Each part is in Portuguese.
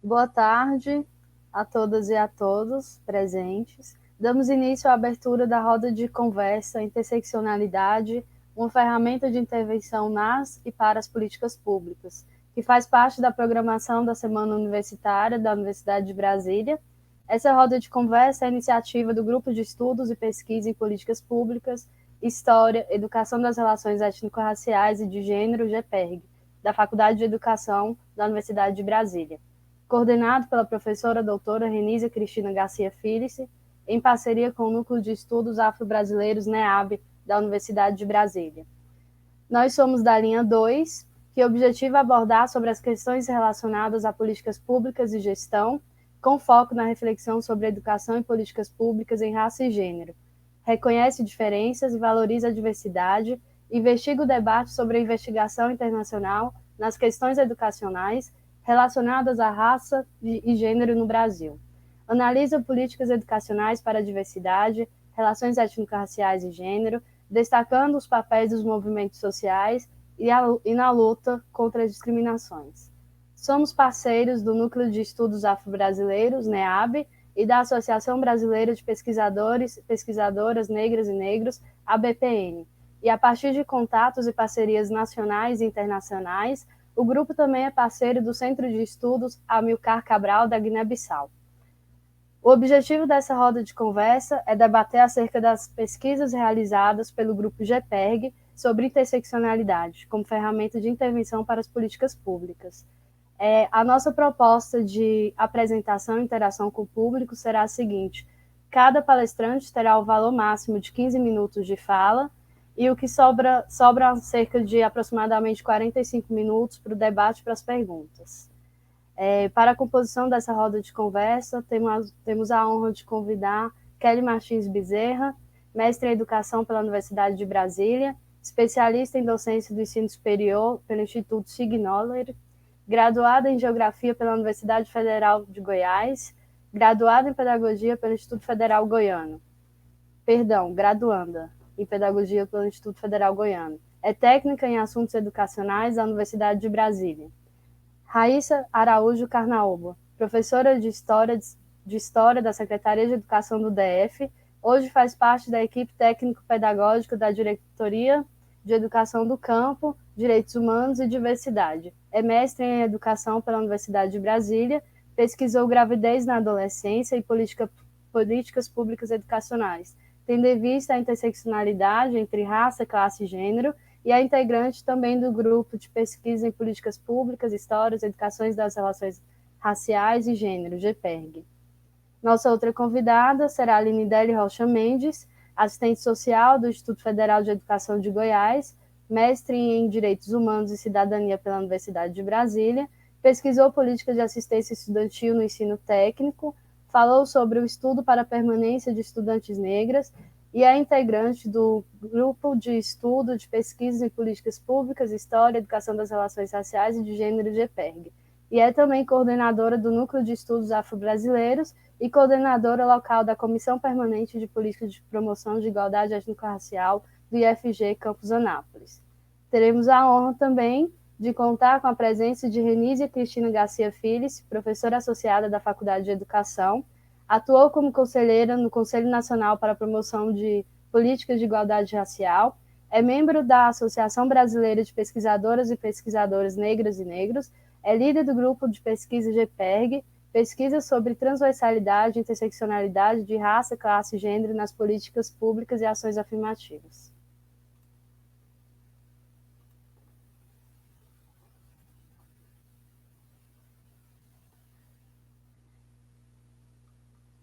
Boa tarde a todas e a todos presentes. Damos início à abertura da roda de conversa Interseccionalidade, uma ferramenta de intervenção nas e para as políticas públicas, que faz parte da programação da Semana Universitária da Universidade de Brasília. Essa roda de conversa é a iniciativa do Grupo de Estudos e Pesquisa em Políticas Públicas, História, Educação das Relações Étnico-Raciais e de Gênero, GPERG, da Faculdade de Educação da Universidade de Brasília, coordenado pela professora doutora Renísia Cristina Garcia Filice, em parceria com o Núcleo de Estudos Afro-Brasileiros NEAB, da Universidade de Brasília. Nós somos da linha 2, que objetiva abordar sobre as questões relacionadas a políticas públicas e gestão, com foco na reflexão sobre educação e políticas públicas em raça e gênero. Reconhece diferenças e valoriza a diversidade, investiga o debate sobre a investigação internacional nas questões educacionais relacionadas à raça e gênero no Brasil. Analisa políticas educacionais para a diversidade, relações étnico-raciais e gênero, destacando os papéis dos movimentos sociais e na luta contra as discriminações. Somos parceiros do Núcleo de Estudos Afro-Brasileiros, NEAB, e da Associação Brasileira de Pesquisadores e Pesquisadoras Negras e Negros, ABPN. E a partir de contatos e parcerias nacionais e internacionais, o grupo também é parceiro do Centro de Estudos Amilcar Cabral, da Guiné-Bissau. O objetivo dessa roda de conversa é debater acerca das pesquisas realizadas pelo grupo GPERG sobre interseccionalidade, como ferramenta de intervenção para as políticas públicas. A nossa proposta de apresentação e interação com o público será a seguinte: cada palestrante terá o valor máximo de 15 minutos de fala, e o que sobra cerca de aproximadamente 45 minutos para o debate e para as perguntas. Para a composição dessa roda de conversa, temos a honra de convidar Kelly Martins Bezerra, mestre em Educação pela Universidade de Brasília, especialista em docência do ensino superior pelo Instituto Signoller, graduada em Geografia pela Universidade Federal de Goiás, graduada em Pedagogia pelo Instituto Federal Goiano. Graduanda em Pedagogia pelo Instituto Federal Goiano. É técnica em Assuntos Educacionais da Universidade de Brasília. Raíssa Araújo Carnaúba, professora de História da Secretaria de Educação do DF, hoje faz parte da equipe técnico-pedagógica da Diretoria de Educação do Campo, Direitos Humanos e Diversidade. É mestre em Educação pela Universidade de Brasília, pesquisou gravidez na adolescência e políticas públicas educacionais, tendo em vista a interseccionalidade entre raça, classe e gênero, e é integrante também do grupo de pesquisa em políticas públicas, histórias e educações das relações raciais e gênero, GPERG. Nossa outra convidada será a Linidele Rocha Mendes, assistente social do Instituto Federal de Educação de Goiás, mestre em Direitos Humanos e Cidadania pela Universidade de Brasília, pesquisou políticas de assistência estudantil no ensino técnico, falou sobre o estudo para a permanência de estudantes negras e é integrante do Grupo de Estudo de Pesquisas em Políticas Públicas, História, Educação das Relações Raciais e de Gênero, GPERG. E é também coordenadora do Núcleo de Estudos Afro-Brasileiros e coordenadora local da Comissão Permanente de Políticas de Promoção de Igualdade Étnico-Racial do IFG Campus Anápolis. Teremos a honra também de contar com a presença de Renísia Cristina Garcia Filice, professora associada da Faculdade de Educação, atuou como conselheira no Conselho Nacional para a Promoção de Políticas de Igualdade Racial, é membro da Associação Brasileira de Pesquisadoras e Pesquisadores Negras e Negros, é líder do grupo de pesquisa GPERG, pesquisa sobre transversalidade e interseccionalidade de raça, classe e gênero nas políticas públicas e ações afirmativas.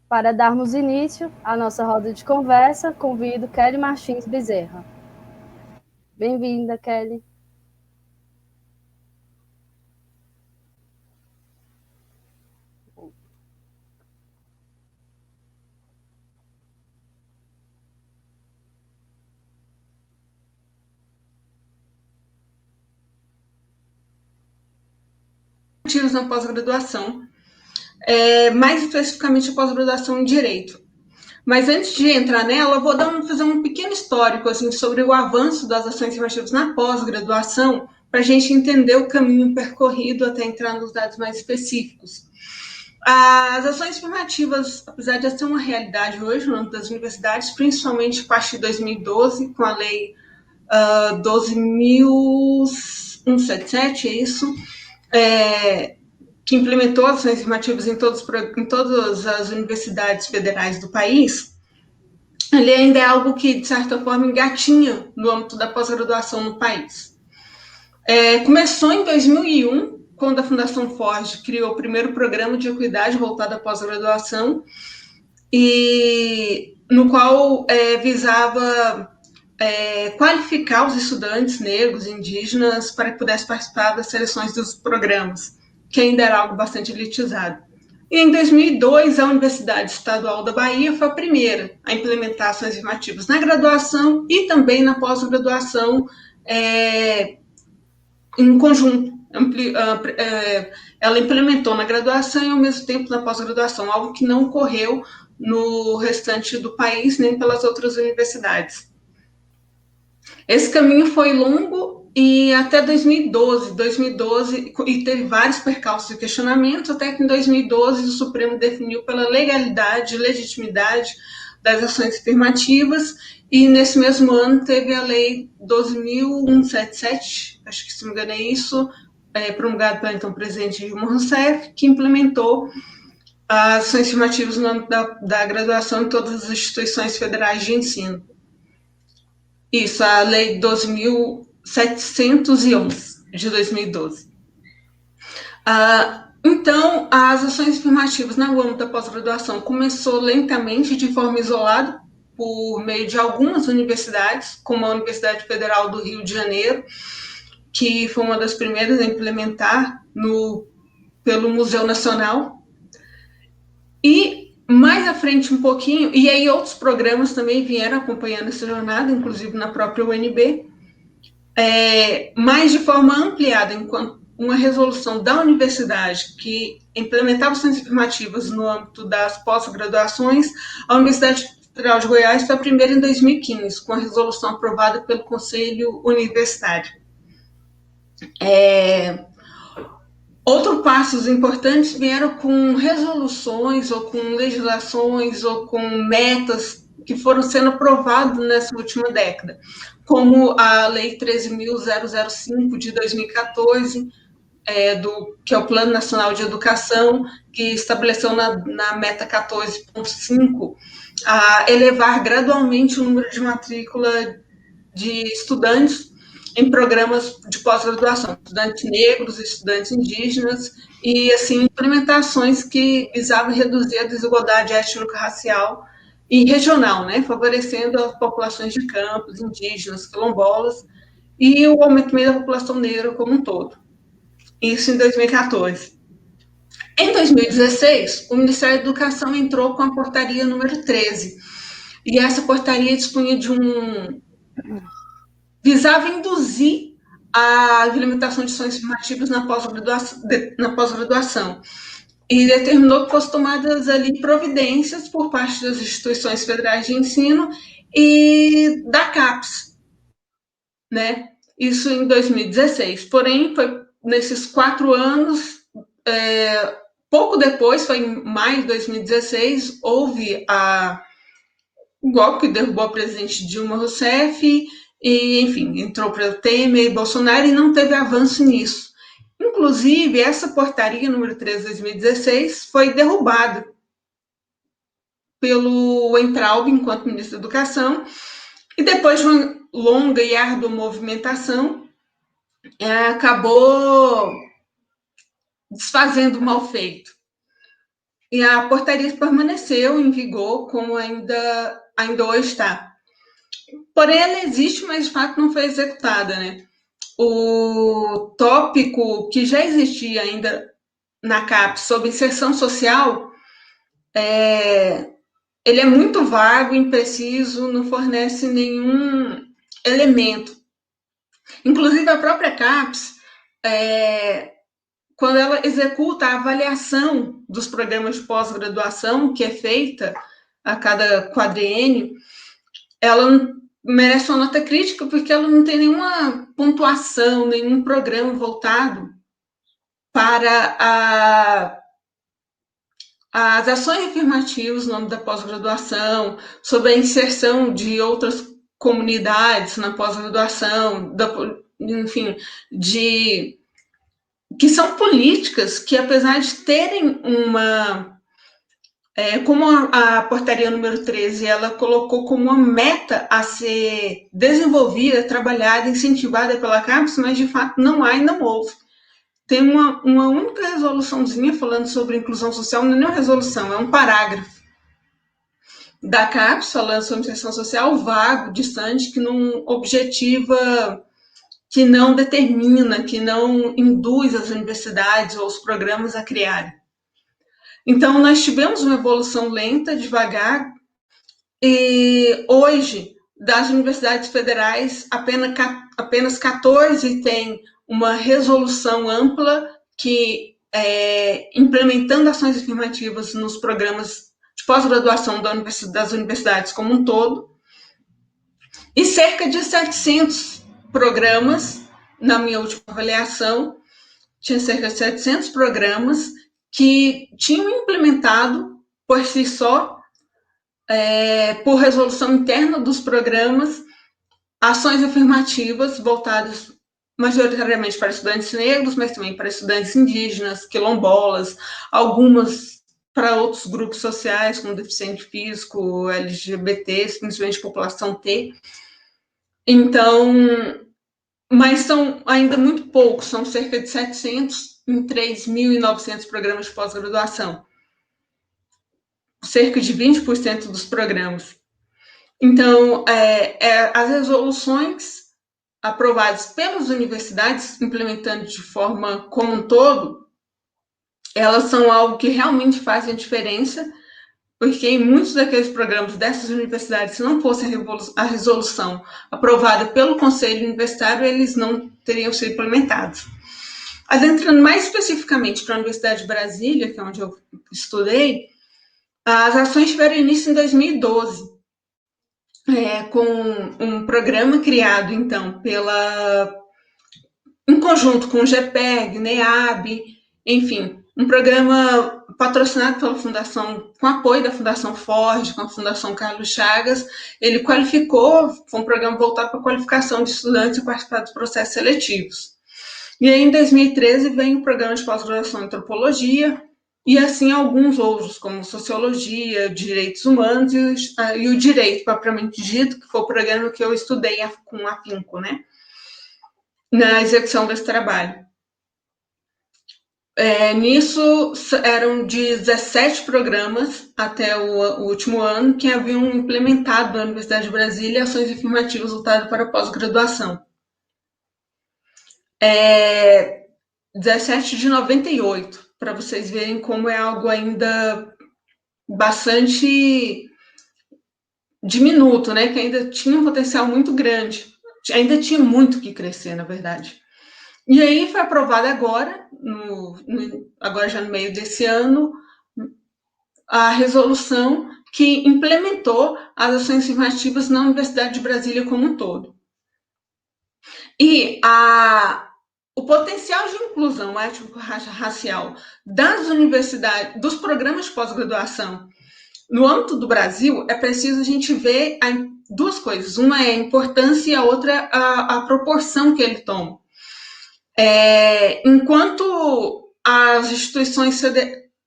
Para darmos início à nossa roda de conversa, convido Kelly Martins Bezerra. Bem-vinda, Kelly. Na pós-graduação, mais especificamente a pós-graduação em Direito. Mas antes de entrar nela, eu vou fazer um pequeno histórico assim, sobre o avanço das ações afirmativas na pós-graduação, para a gente entender o caminho percorrido até entrar nos dados mais específicos. As ações afirmativas, apesar de ser uma realidade hoje no âmbito das universidades, principalmente a partir de 2012, com a lei 12.177, é isso, que implementou ações afirmativas em todas as universidades federais do país, ele ainda é algo que, de certa forma, engatinha no âmbito da pós-graduação no país. Começou em 2001, quando a Fundação Ford criou o primeiro programa de equidade voltado à pós-graduação, e no qual visava qualificar os estudantes negros e indígenas para que pudessem participar das seleções dos programas, que ainda era algo bastante elitizado. E em 2002, a Universidade Estadual da Bahia foi a primeira a implementar ações afirmativas na graduação e também na pós-graduação em conjunto. Ela implementou na graduação e, ao mesmo tempo, na pós-graduação, algo que não ocorreu no restante do país nem pelas outras universidades. Esse caminho foi longo e até 2012, e teve vários percalços e questionamentos, até que em 2012 o Supremo definiu pela legalidade e legitimidade das ações afirmativas, e nesse mesmo ano teve a Lei 12.177, acho que se não me engano é isso, promulgada pelo então presidente Dilma Rousseff, que implementou as ações afirmativas no âmbito da graduação em todas as instituições federais de ensino. Isso, a Lei 12.711, de 2012. Então, as ações afirmativas na âmbito da pós-graduação começou lentamente, de forma isolada, por meio de algumas universidades, como a Universidade Federal do Rio de Janeiro, que foi uma das primeiras a implementar pelo Museu Nacional. E mais à frente um pouquinho, e aí outros programas também vieram acompanhando essa jornada, inclusive na própria UNB, mas de forma ampliada, enquanto uma resolução da universidade que implementava ações afirmativas no âmbito das pós-graduações, a Universidade Federal de Goiás foi a primeira em 2015, com a resolução aprovada pelo Conselho Universitário. Outros passos importantes vieram com resoluções, ou com legislações, ou com metas que foram sendo aprovadas nessa última década, como a Lei 13.005 de 2014, que é o Plano Nacional de Educação, que estabeleceu na meta 14.5 a elevar gradualmente o número de matrícula de estudantes em programas de pós-graduação, estudantes negros, estudantes indígenas, e assim implementações que visavam reduzir a desigualdade étnico-racial e regional, né, favorecendo as populações de campos, indígenas, quilombolas, e o aumento também da população negra como um todo. Isso em 2014. Em 2016, o Ministério da Educação entrou com a portaria número 13, e essa portaria dispunha visava induzir a implementação de ações afirmativas na pós-graduação, e determinou que fossem tomadas ali providências por parte das instituições federais de ensino e da CAPES, né? Isso em 2016. Porém, foi nesses 4 anos, pouco depois, foi em maio de 2016, houve o golpe que derrubou a presidente Dilma Rousseff, e, enfim, entrou para Temer e Bolsonaro, e não teve avanço nisso. Inclusive, essa portaria número 13 de 2016 foi derrubada pelo Weintraub, enquanto ministro da Educação, e depois de uma longa e árdua movimentação, acabou desfazendo o mal feito. E a portaria permaneceu em vigor, como ainda hoje está. Porém, ela existe, mas de fato não foi executada, né? O tópico que já existia ainda na CAP sobre inserção social, ele é muito vago, impreciso, não fornece nenhum elemento. Inclusive, a própria CAPES, quando ela executa a avaliação dos programas de pós-graduação, que é feita a cada quadriênio, ela merece uma nota crítica porque ela não tem nenhuma pontuação, nenhum programa voltado para as ações afirmativas no âmbito da pós-graduação, sobre a inserção de outras comunidades na pós-graduação, enfim, que são políticas que, apesar de terem como a portaria número 13, ela colocou como uma meta a ser desenvolvida, trabalhada, incentivada pela CAPES, mas de fato não há e não houve. Tem uma única resoluçãozinha falando sobre inclusão social, não é uma resolução, é um parágrafo da CAPES falando sobre inserção social vago, distante, que não objetiva, que não determina, que não induz as universidades ou os programas a criarem. Então, nós tivemos uma evolução lenta, devagar, e hoje, das universidades federais, apenas 14 têm uma resolução ampla que, implementando ações afirmativas nos programas de pós-graduação das universidades como um todo, e cerca de 700 programas, na minha última avaliação, tinha cerca de 700 programas que tinham implementado por si só, por resolução interna dos programas, ações afirmativas voltadas majoritariamente para estudantes negros, mas também para estudantes indígenas, quilombolas, algumas para outros grupos sociais, como deficiente físico, LGBTs, principalmente população T. Então, mas são ainda muito poucos, são cerca de 700 em 3.900 programas de pós-graduação. Cerca de 20% dos programas. Então, as resoluções aprovadas pelas universidades, implementando de forma como um todo, elas são algo que realmente fazem a diferença, porque em muitos daqueles programas dessas universidades, se não fosse a resolução aprovada pelo Conselho Universitário, eles não teriam sido implementados. Mas entrando mais especificamente para a Universidade de Brasília, que é onde eu estudei, as ações tiveram início em 2012, com um programa criado, então, em conjunto com o GPEG, NEAB, enfim, um programa patrocinado pela Fundação, com apoio da Fundação Ford, com a Fundação Carlos Chagas. Ele qualificou, foi um programa voltado para a qualificação de estudantes a participar dos processos seletivos. E aí, em 2013, vem o programa de pós-graduação em Antropologia, e assim alguns outros, como Sociologia, Direitos Humanos e o Direito, propriamente dito, que foi o programa que eu estudei com afinco, né, na execução desse trabalho. Nisso, eram 17 programas até o último ano que haviam implementado na Universidade de Brasília ações afirmativas voltadas para a pós-graduação. 17 de 98, para vocês verem como é algo ainda bastante diminuto, né? Que ainda tinha um potencial muito grande, ainda tinha muito que crescer, na verdade. E aí foi aprovada agora, agora já no meio desse ano, a resolução que implementou as ações afirmativas na Universidade de Brasília como um todo. E o potencial de inclusão étnico-racial das universidades, dos programas de pós-graduação no âmbito do Brasil, é preciso a gente ver duas coisas. Uma é a importância e a outra a proporção que ele toma. Enquanto as instituições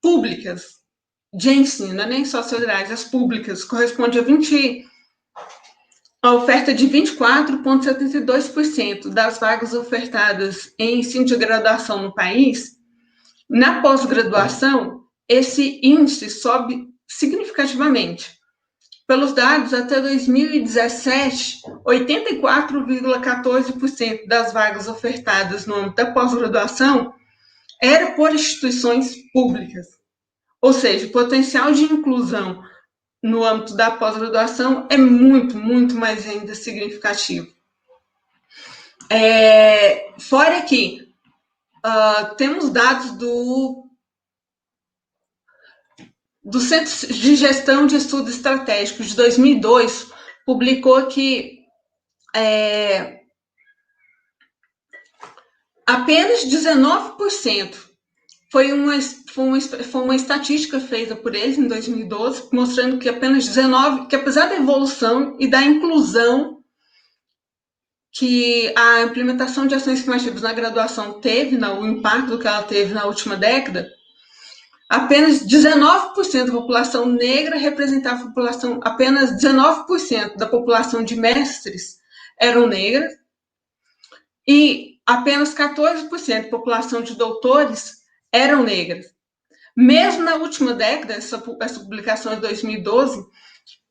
públicas de ensino, nem só federais, as públicas, corresponde a oferta de 24,72% das vagas ofertadas em ensino de graduação no país, na pós-graduação, esse índice sobe significativamente. Pelos dados, até 2017, 84,14% das vagas ofertadas no âmbito da pós-graduação era por instituições públicas. Ou seja, o potencial de inclusão no âmbito da pós-graduação é muito, muito mais ainda significativo. Fora que temos dados do Centro de Gestão de Estudos Estratégicos de 2002, publicou que apenas 19% foi uma estatística feita por eles em 2012, mostrando que apenas 19, que apesar da evolução e da inclusão que a implementação de ações afirmativas na graduação teve, o impacto que ela teve na última década, apenas 19% da população negra representava a população, apenas 19% da população de mestres eram negras, e apenas 14% da população de doutores eram negras. Mesmo na última década, essa publicação é de 2012,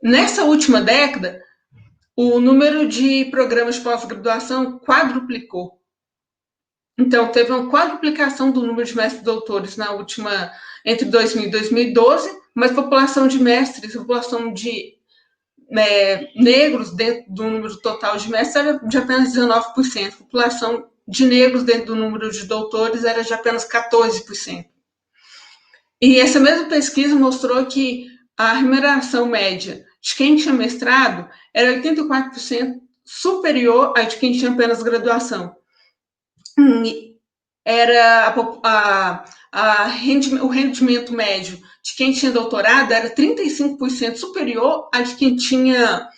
nessa última década, o número de programas de pós-graduação quadruplicou. Então, teve uma quadruplicação do número de mestres e doutores entre 2000 e 2012, mas a população de mestres, a população de negros dentro do número total de mestres era de apenas 19%. A população de negros dentro do número de doutores era de apenas 14%. E essa mesma pesquisa mostrou que a remuneração média de quem tinha mestrado era 84% superior à de quem tinha apenas graduação. Era o rendimento médio de quem tinha doutorado era 35% superior à de quem tinha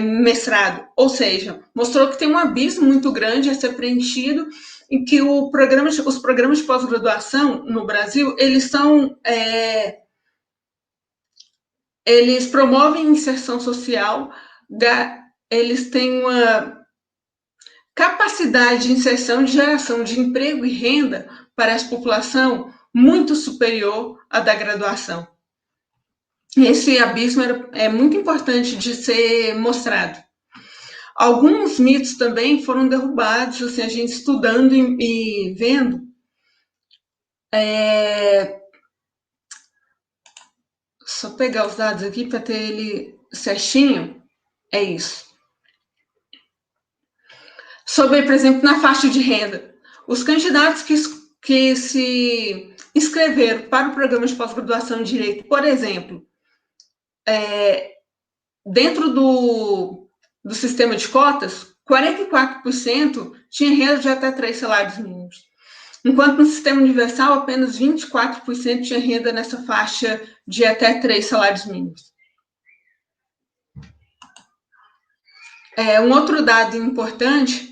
mestrado. Ou seja, mostrou que tem um abismo muito grande a ser preenchido e que os programas de pós-graduação no Brasil, eles promovem inserção social, eles têm uma capacidade de inserção, de geração de emprego e renda para essa população muito superior à da graduação. Esse abismo é muito importante de ser mostrado. Alguns mitos também foram derrubados, assim, a gente estudando e vendo. Só pegar os dados aqui para ter ele certinho. É isso. Sobre, por exemplo, na faixa de renda. Os candidatos que se inscreveram para o programa de pós-graduação em Direito, por exemplo, dentro do sistema de cotas, 44% tinha renda de até 3 salários mínimos. Enquanto no sistema universal, apenas 24% tinha renda nessa faixa de até 3 salários mínimos. Um outro dado importante,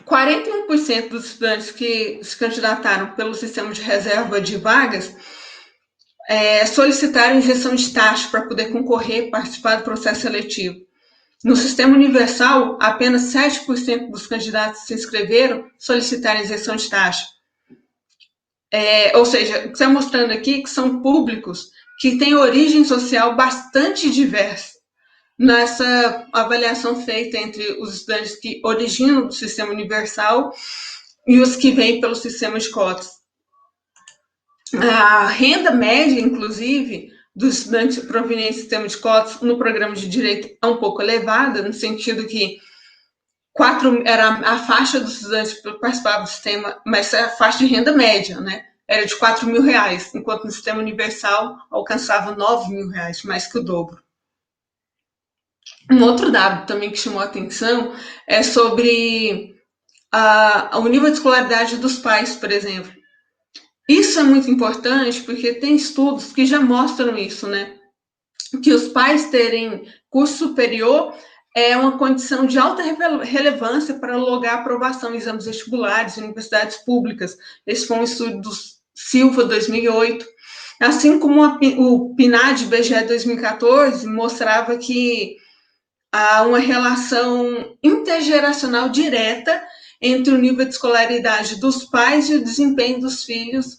41% dos estudantes que se candidataram pelo sistema de reserva de vagas solicitaram isenção de taxa para poder concorrer e participar do processo seletivo. No sistema universal, apenas 7% dos candidatos que se inscreveram solicitaram isenção de taxa. Ou seja, o que está mostrando aqui que são públicos que têm origem social bastante diversa nessa avaliação feita entre os estudantes que originam do sistema universal e os que vêm pelo sistema de cotas. A renda média, inclusive, dos estudantes provenientes do sistema de cotas no programa de direito é um pouco elevada, no sentido que era a faixa dos estudantes que participavam do sistema, mas é a faixa de renda média, né? Era de R$4.000, enquanto no sistema universal alcançava R$9.000, mais que o dobro. Um outro dado também que chamou a atenção é sobre o nível de escolaridade dos pais, por exemplo. Isso é muito importante porque tem estudos que já mostram isso, né? Que os pais terem curso superior é uma condição de alta relevância para logar aprovação em exames vestibulares em universidades públicas. Esse foi um estudo do Silva, 2008. Assim como o PNAD-BGE 2014 mostrava que há uma relação intergeracional direta entre o nível de escolaridade dos pais e o desempenho dos filhos,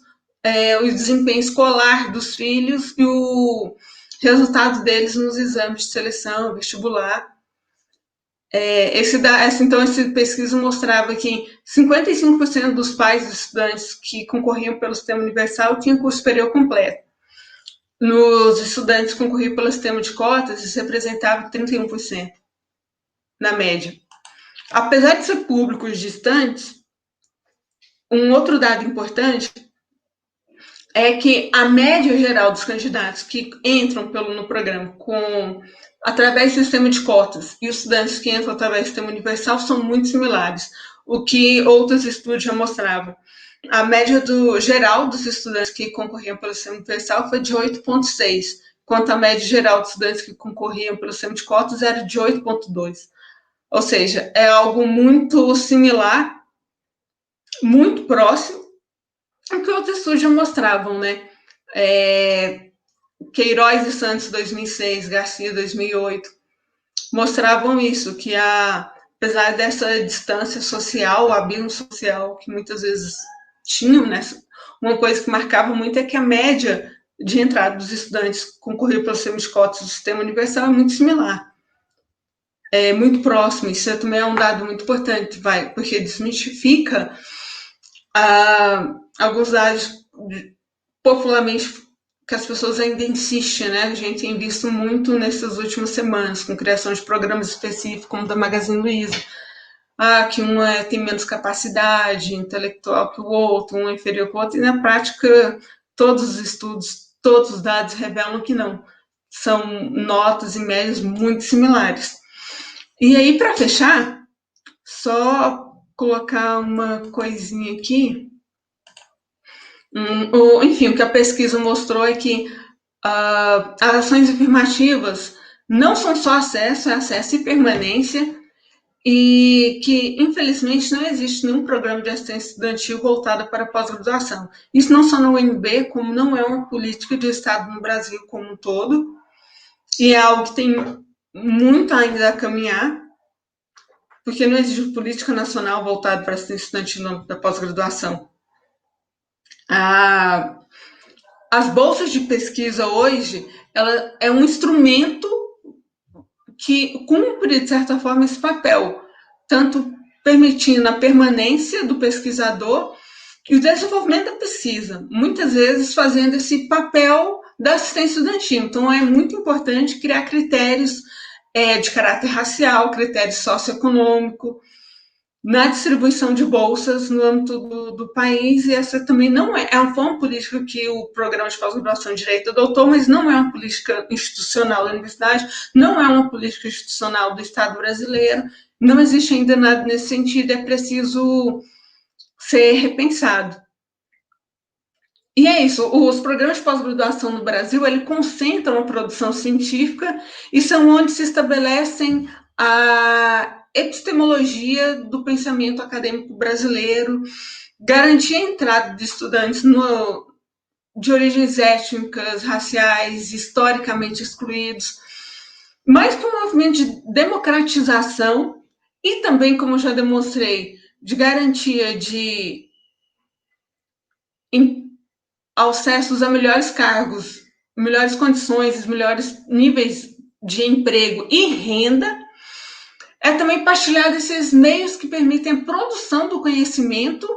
o desempenho escolar dos filhos e o resultado deles nos exames de seleção, vestibular. Então, essa pesquisa mostrava que 55% dos pais dos estudantes que concorriam pelo sistema universal tinham curso superior completo. Nos estudantes que concorriam pelo sistema de cotas, isso representava 31%, na média. Apesar de ser públicos distantes, um outro dado importante é que a média geral dos candidatos que entram no programa através do sistema de cotas e os estudantes que entram através do sistema universal são muito similares, o que outros estudos já mostravam. A média do geral dos estudantes que concorriam pelo sistema universal foi de 8,6, enquanto a média geral dos estudantes que concorriam pelo sistema de cotas era de 8,2. Ou seja, é algo muito similar, muito próximo ao que outros estudos já mostravam, né? Queiroz e Santos, 2006, Garcia, 2008, mostravam isso, que apesar dessa distância social, o abismo social que muitas vezes tinham, né? Uma coisa que marcava muito é que a média de entrada dos estudantes que concorriam pelo sistema de cotas do sistema universal é muito similar. É muito próximo, isso também é um dado muito importante, porque desmistifica alguns dados popularmente que as pessoas ainda insistem, né? A gente tem visto muito nessas últimas semanas, com criação de programas específicos, como da Magazine Luiza. Que um tem menos capacidade intelectual que o outro, um é inferior que o outro, e na prática, todos os estudos, todos os dados revelam que não. São notas e médias muito similares. E aí, para fechar, só colocar uma coisinha aqui. Enfim, o que a pesquisa mostrou é que as ações afirmativas não são só acesso, é acesso e permanência, e que, infelizmente, não existe nenhum programa de assistência estudantil voltado para a pós-graduação. Isso não só na UNB, como não é uma política de Estado no Brasil como um todo, e é algo que tem muito ainda a caminhar, porque não existe política nacional voltada para a assistência estudantil da pós-graduação. As bolsas de pesquisa hoje, ela é um instrumento que cumpre, de certa forma, esse papel, tanto permitindo a permanência do pesquisador e o desenvolvimento da pesquisa, muitas vezes fazendo esse papel da assistência estudantil. Então, é muito importante criar critérios de caráter racial, critérios socioeconômico, na distribuição de bolsas no âmbito do país, e essa também não foi uma política que o programa de pós-graduação em Direito adotou, mas não é uma política institucional da universidade, não é uma política institucional do Estado brasileiro, não existe ainda nada nesse sentido, é preciso ser repensado. E é isso, os programas de pós-graduação no Brasil, ele concentram a produção científica e são onde se estabelecem a epistemologia do pensamento acadêmico brasileiro, garantir a entrada de estudantes de origens étnicas, raciais, historicamente excluídos, mas com um movimento de democratização e também, como já demonstrei, de garantia de acessos a melhores cargos, melhores condições, melhores níveis de emprego e renda, é também partilhar desses meios que permitem a produção do conhecimento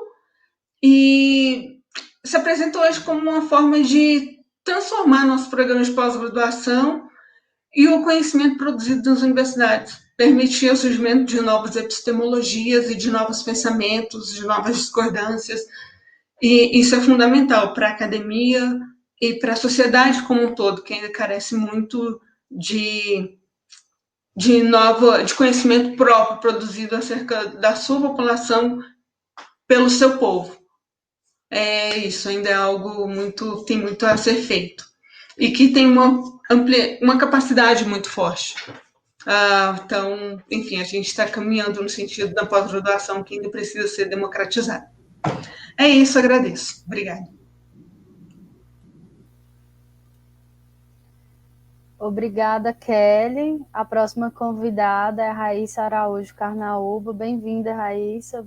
e se apresenta hoje como uma forma de transformar nossos programas de pós-graduação e o conhecimento produzido nas universidades, permitir o surgimento de novas epistemologias e de novos pensamentos, de novas discordâncias, e isso é fundamental para a academia e para a sociedade como um todo, que ainda carece muito de conhecimento próprio produzido acerca da sua população pelo seu povo. Isso ainda é algo tem muito a ser feito. E que tem uma capacidade muito forte. Então, enfim, a gente está caminhando no sentido da pós-graduação que ainda precisa ser democratizada. É isso, agradeço. Obrigada. Obrigada, Kelly. A próxima convidada é a Raíssa Araújo Carnaúba. Bem-vinda, Raíssa.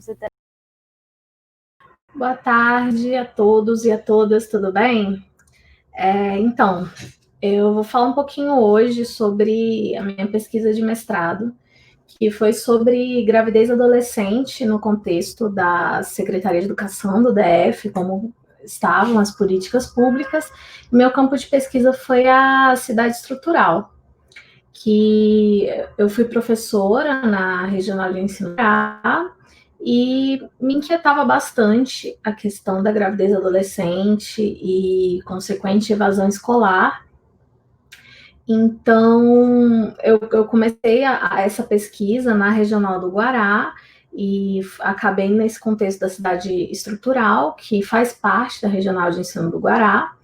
Boa tarde a todos e a todas, tudo bem? Então, eu vou falar um pouquinho hoje sobre a minha pesquisa de mestrado, que foi sobre gravidez adolescente no contexto da Secretaria de Educação do DF, como estavam as políticas públicas. Meu campo de pesquisa foi a cidade estrutural, que eu fui professora na Regional de Ensino e me inquietava bastante a questão da gravidez adolescente e consequente evasão escolar. Então, eu comecei essa pesquisa na Regional do Guará e acabei nesse contexto da cidade estrutural, que faz parte da Regional de Ensino do Guará,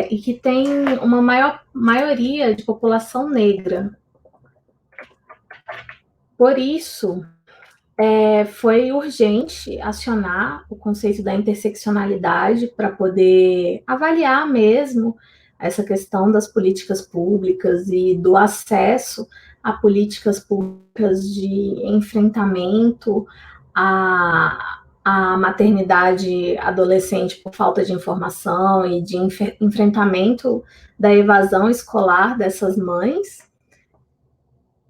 e que tem uma maioria de população negra. Por isso, foi urgente acionar o conceito da interseccionalidade para poder avaliar mesmo essa questão das políticas públicas e do acesso a políticas públicas de enfrentamento à maternidade adolescente por falta de informação e de enfrentamento da evasão escolar dessas mães.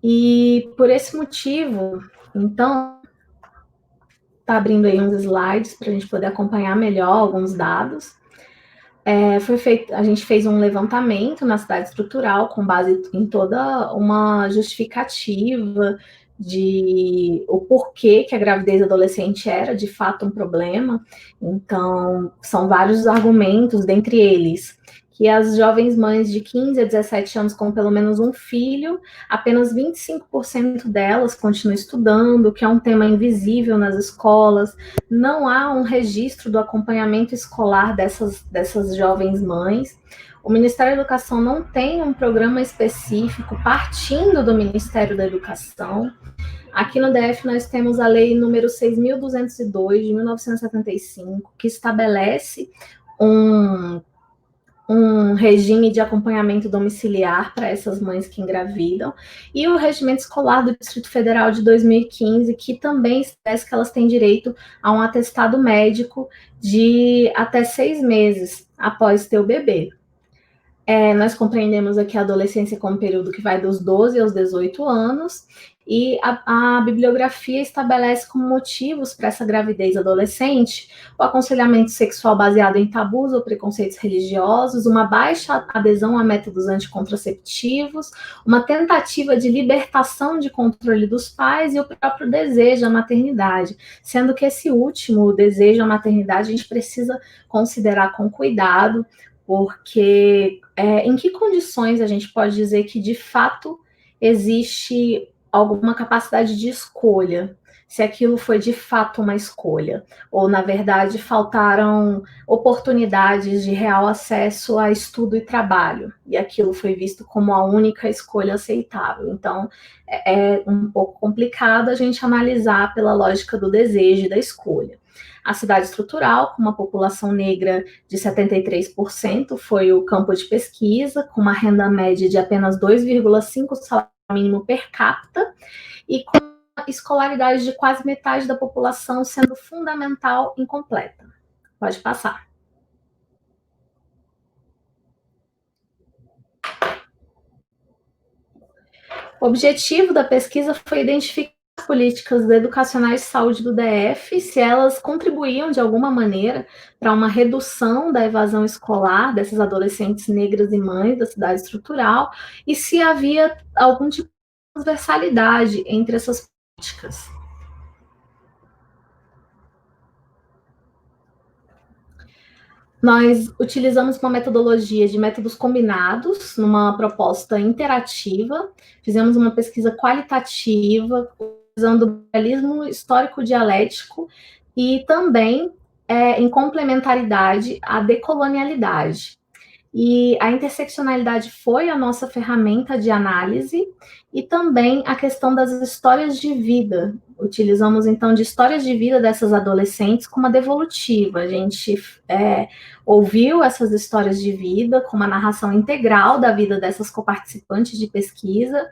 E por esse motivo, então, está abrindo aí uns slides para a gente poder acompanhar melhor alguns dados. A gente fez um levantamento na cidade estrutural com base em toda uma justificativa de o porquê que a gravidez adolescente era de fato um problema. Então, são vários argumentos, dentre eles que as jovens mães de 15 a 17 anos com pelo menos um filho, apenas 25% delas continuam estudando, que é um tema invisível nas escolas. Não há um registro do acompanhamento escolar dessas jovens mães. O Ministério da Educação não tem um programa específico partindo do Ministério da Educação. Aqui no DF nós temos a lei número 6.202 de 1975, que estabelece um regime de acompanhamento domiciliar para essas mães que engravidam, e o Regimento Escolar do Distrito Federal de 2015, que também estabelece que elas têm direito a um atestado médico de até 6 meses após ter o bebê. Nós compreendemos aqui a adolescência como um período que vai dos 12 aos 18 anos, e a bibliografia estabelece como motivos para essa gravidez adolescente o aconselhamento sexual baseado em tabus ou preconceitos religiosos, uma baixa adesão a métodos anticontraceptivos, uma tentativa de libertação de controle dos pais e o próprio desejo à maternidade, sendo que esse último, o desejo à maternidade, a gente precisa considerar com cuidado, porque em que condições a gente pode dizer que de fato existe alguma capacidade de escolha, se aquilo foi de fato uma escolha, ou na verdade faltaram oportunidades de real acesso a estudo e trabalho, e aquilo foi visto como a única escolha aceitável. Então é um pouco complicado a gente analisar pela lógica do desejo e da escolha. A cidade estrutural, com uma população negra de 73%, foi o campo de pesquisa, com uma renda média de apenas 2,5 salário mínimo per capita, e com a escolaridade de quase metade da população sendo fundamental incompleta. Pode passar. O objetivo da pesquisa foi identificar as políticas educacionais de saúde do DF, se elas contribuíam de alguma maneira para uma redução da evasão escolar dessas adolescentes negras e mães da cidade estrutural, e se havia algum tipo de transversalidade entre essas políticas. Nós utilizamos uma metodologia de métodos combinados, numa proposta interativa, fizemos uma pesquisa qualitativa, usando o realismo histórico-dialético e também, em complementaridade, à decolonialidade. E a interseccionalidade foi a nossa ferramenta de análise, e também a questão das histórias de vida. Utilizamos, então, de histórias de vida dessas adolescentes como uma devolutiva. A gente ouviu essas histórias de vida com uma narração integral da vida dessas coparticipantes de pesquisa,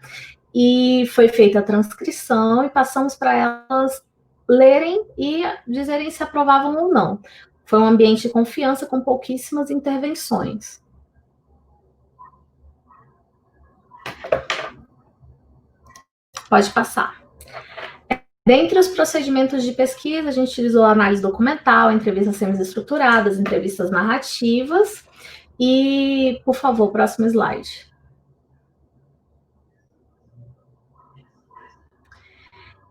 e foi feita a transcrição e passamos para elas lerem e dizerem se aprovavam ou não. Foi um ambiente de confiança com pouquíssimas intervenções. Pode passar. Dentre os procedimentos de pesquisa, a gente utilizou análise documental, entrevistas semi-estruturadas, entrevistas narrativas. E, por favor, próximo slide.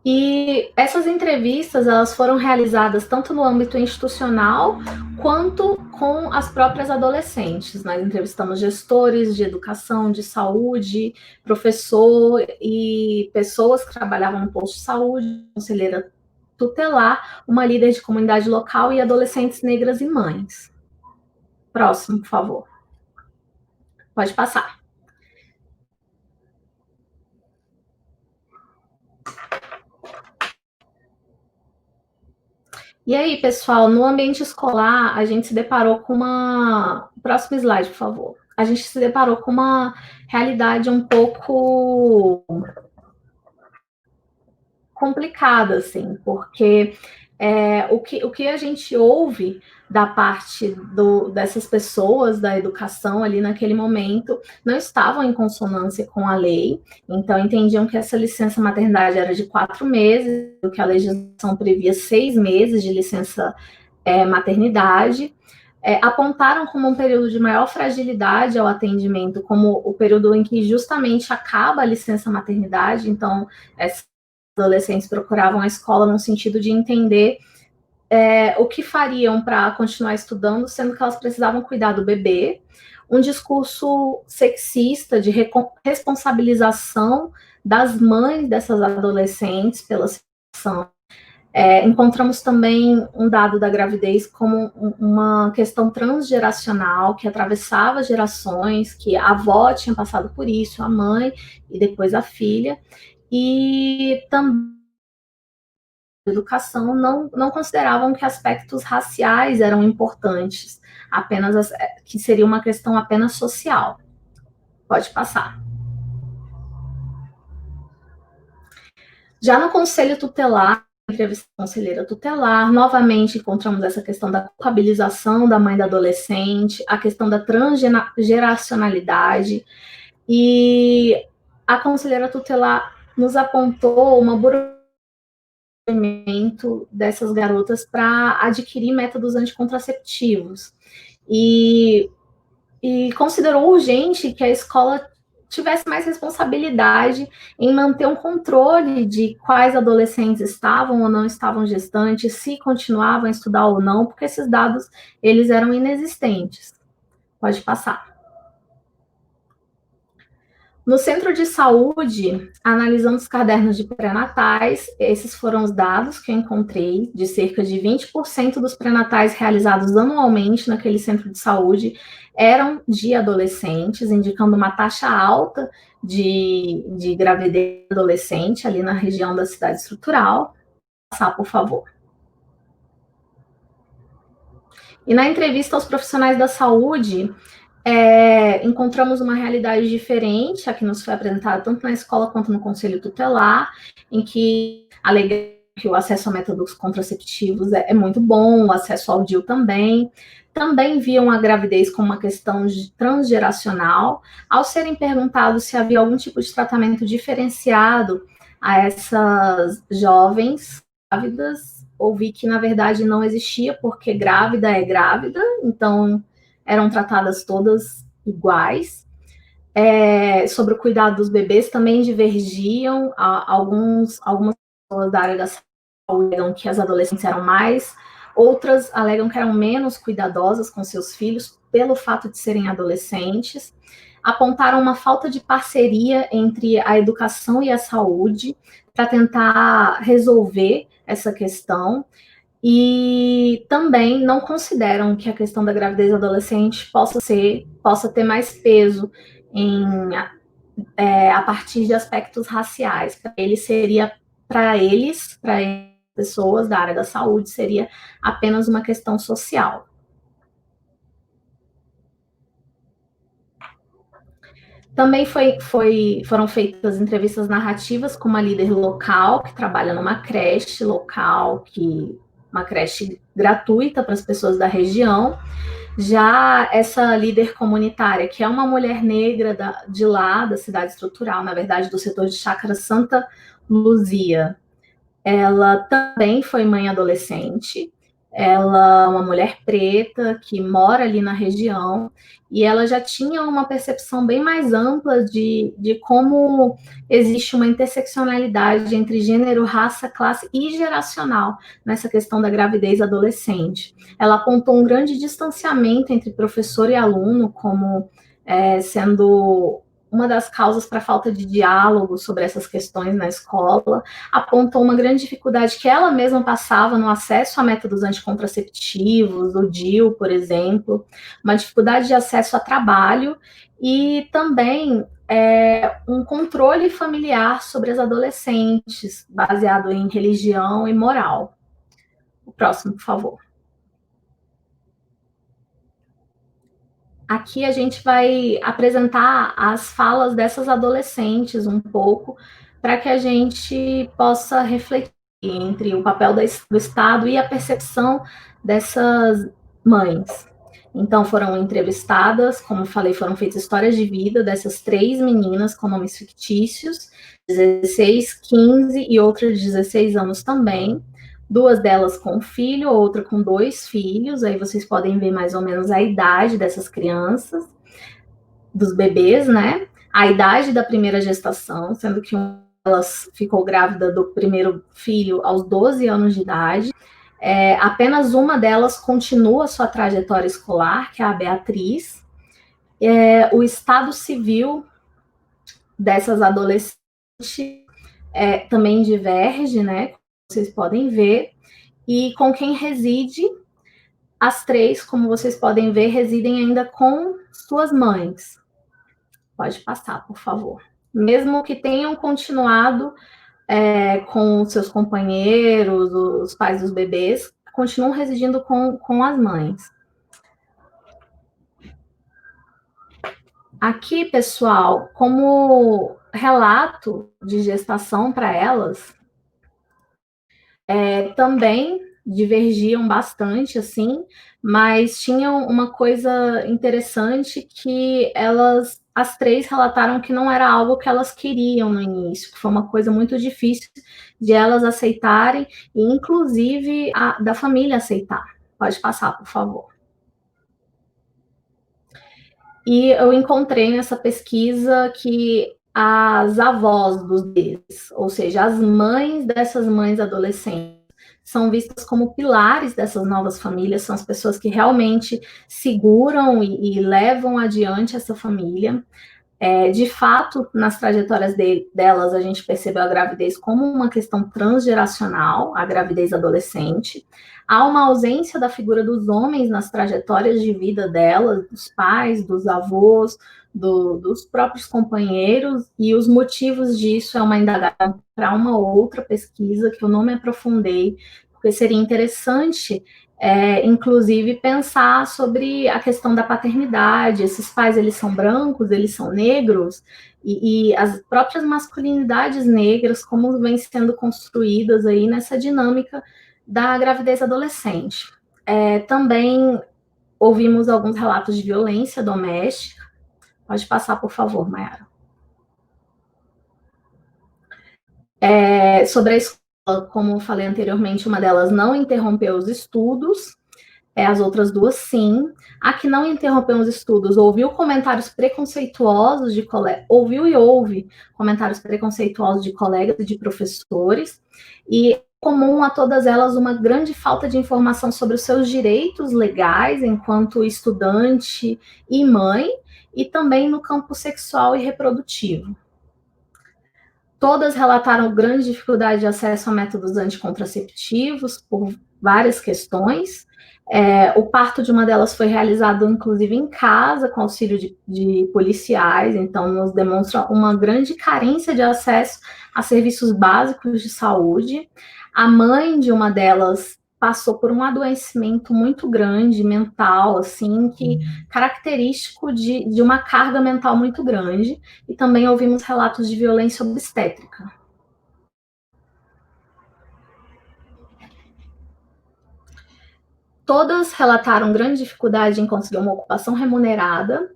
E essas entrevistas, elas foram realizadas tanto no âmbito institucional quanto com as próprias adolescentes. Nós entrevistamos gestores de educação, de saúde, professor e pessoas que trabalhavam no posto de saúde, conselheira tutelar, uma líder de comunidade local e adolescentes negras e mães. Próximo, por favor. Pode passar. E aí, pessoal, no ambiente escolar, a gente se deparou com uma... Próximo slide, por favor. A gente se deparou com uma realidade um pouco complicada, assim, porque o que a gente ouve da parte dessas pessoas da educação ali naquele momento não estavam em consonância com a lei, então entendiam que essa licença maternidade era de 4 meses, o que a legislação previa 6 meses de licença maternidade, apontaram como um período de maior fragilidade ao atendimento, como o período em que justamente acaba a licença maternidade, então adolescentes procuravam a escola no sentido de entender o que fariam para continuar estudando, sendo que elas precisavam cuidar do bebê, um discurso sexista de responsabilização das mães dessas adolescentes pela situação. Encontramos também um dado da gravidez como uma questão transgeracional que atravessava gerações, que a avó tinha passado por isso, a mãe e depois a filha, e também a educação não consideravam que aspectos raciais eram importantes, apenas que seria uma questão apenas social. Pode passar. Já no conselho tutelar, entrevista conselheira tutelar, novamente encontramos essa questão da culpabilização da mãe da adolescente, a questão da transgeracionalidade, e a conselheira tutelar nos apontou uma burocracia dessas garotas para adquirir métodos anticontraceptivos e considerou urgente que a escola tivesse mais responsabilidade em manter um controle de quais adolescentes estavam ou não estavam gestantes, se continuavam a estudar ou não, porque esses dados eles eram inexistentes. Pode passar. No centro de saúde, analisando os cadernos de pré-natais, esses foram os dados que eu encontrei, de cerca de 20% dos pré-natais realizados anualmente naquele centro de saúde eram de adolescentes, indicando uma taxa alta de gravidez adolescente ali na região da cidade estrutural. Passar, por favor. E na entrevista aos profissionais da saúde, encontramos uma realidade diferente, a que nos foi apresentada tanto na escola quanto no conselho tutelar, em que alegam que o acesso a métodos contraceptivos é muito bom, o acesso ao DIU também viam a gravidez como uma questão transgeracional, ao serem perguntados se havia algum tipo de tratamento diferenciado a essas jovens grávidas, ouvi que na verdade não existia, porque grávida é grávida, então eram tratadas todas iguais. Sobre o cuidado dos bebês também divergiam. Algumas pessoas da área da saúde alegam que as adolescentes eram mais, outras alegam que eram menos cuidadosas com seus filhos pelo fato de serem adolescentes. Apontaram uma falta de parceria entre a educação e a saúde para tentar resolver essa questão. E também não consideram que a questão da gravidez adolescente possa ter mais peso a partir de aspectos raciais. Para eles, pessoas da área da saúde, seria apenas uma questão social. Também foram feitas entrevistas narrativas com uma líder local que trabalha numa creche local, uma creche gratuita para as pessoas da região. Já essa líder comunitária, que é uma mulher negra de lá, da cidade estrutural, na verdade, do setor de Chácara Santa Luzia, ela também foi mãe adolescente Ela é uma mulher preta que mora ali na região e ela já tinha uma percepção bem mais ampla de como existe uma interseccionalidade entre gênero, raça, classe e geracional nessa questão da gravidez adolescente. Ela apontou um grande distanciamento entre professor e aluno como sendo uma das causas para a falta de diálogo sobre essas questões na escola, apontou uma grande dificuldade que ela mesma passava no acesso a métodos anticontraceptivos, o DIU, por exemplo, uma dificuldade de acesso a trabalho e também um controle familiar sobre as adolescentes, baseado em religião e moral. O próximo, por favor. Aqui a gente vai apresentar as falas dessas adolescentes um pouco, para que a gente possa refletir entre o papel do Estado e a percepção dessas mães. Então, foram entrevistadas, como eu falei, foram feitas histórias de vida dessas 3 meninas com nomes fictícios, 16, 15 e outra de 16 anos também. 2 delas com filho, outra com 2 filhos, aí vocês podem ver mais ou menos a idade dessas crianças, dos bebês, né? A idade da primeira gestação, sendo que uma delas ficou grávida do primeiro filho aos 12 anos de idade. Apenas uma delas continua sua trajetória escolar, que é a Beatriz. O estado civil dessas adolescentes também diverge, né? Como vocês podem ver. E com quem reside, as 3, como vocês podem ver, residem ainda com suas mães. Pode passar, por favor. Mesmo que tenham continuado com seus companheiros, os pais dos bebês, continuam residindo com as mães. Aqui, pessoal, como relato de gestação para elas, também divergiam bastante, assim, mas tinham uma coisa interessante que as 3 relataram que não era algo que elas queriam no início, que foi uma coisa muito difícil de elas aceitarem, e inclusive da família aceitar. Pode passar, por favor. E eu encontrei nessa pesquisa que as avós dos bebês, ou seja, as mães dessas mães adolescentes, são vistas como pilares dessas novas famílias, são as pessoas que realmente seguram e levam adiante essa família. De fato, nas trajetórias delas, a gente percebeu a gravidez como uma questão transgeracional, a gravidez adolescente. Há uma ausência da figura dos homens nas trajetórias de vida delas, dos pais, dos avós, dos próprios companheiros, e os motivos disso é uma indagação para uma outra pesquisa que eu não me aprofundei, porque seria interessante inclusive pensar sobre a questão da paternidade. Esses pais, eles são brancos, eles são negros, e as próprias masculinidades negras, como vêm sendo construídas aí nessa dinâmica da gravidez adolescente. Também ouvimos alguns relatos de violência doméstica. Pode passar, por favor, Mayara. Sobre a escola, como eu falei anteriormente, uma delas não interrompeu os estudos, as outras 2, sim. A que não interrompeu os estudos ouviu comentários preconceituosos de colegas, ouviu e ouve comentários preconceituosos de colegas e de professores, e comum a todas elas uma grande falta de informação sobre os seus direitos legais enquanto estudante e mãe, e também no campo sexual e reprodutivo. Todas relataram grande dificuldade de acesso a métodos anticontraceptivos por várias questões. O parto de uma delas foi realizado, inclusive, em casa, com auxílio de policiais, então nos demonstra uma grande carência de acesso a serviços básicos de saúde. A mãe de uma delas passou por um adoecimento muito grande, mental, assim, que característico de uma carga mental muito grande, e também ouvimos relatos de violência obstétrica. Todas relataram grande dificuldade em conseguir uma ocupação remunerada,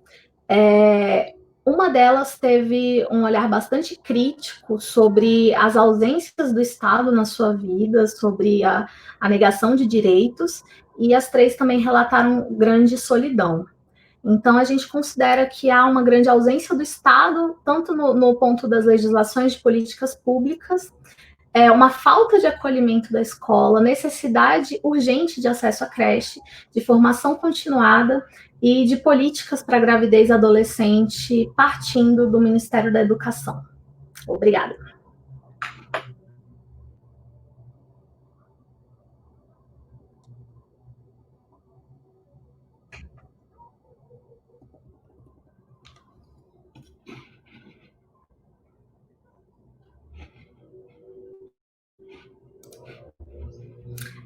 Uma delas teve um olhar bastante crítico sobre as ausências do Estado na sua vida, sobre a negação de direitos, e as três também relataram grande solidão. Então, a gente considera que há uma grande ausência do Estado, tanto no ponto das legislações de políticas públicas, uma falta de acolhimento da escola, necessidade urgente de acesso à creche, de formação continuada e de políticas para a gravidez adolescente partindo do Ministério da Educação. Obrigada.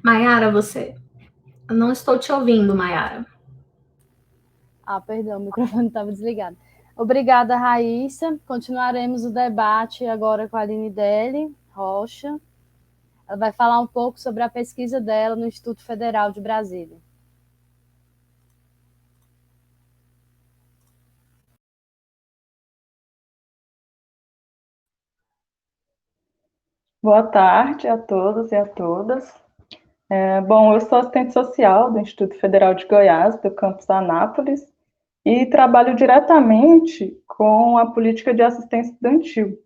Maiara, você... Eu não estou te ouvindo, Maiara. Perdão, o microfone estava desligado. Obrigada, Raíssa. Continuaremos o debate agora com a Aline Deli Rocha. Ela vai falar um pouco sobre a pesquisa dela no Instituto Federal de Brasília. Boa tarde a todos e a todas. Bom, eu sou assistente social do Instituto Federal de Goiás, do campus Anápolis, e trabalho diretamente com a política de assistência estudantil,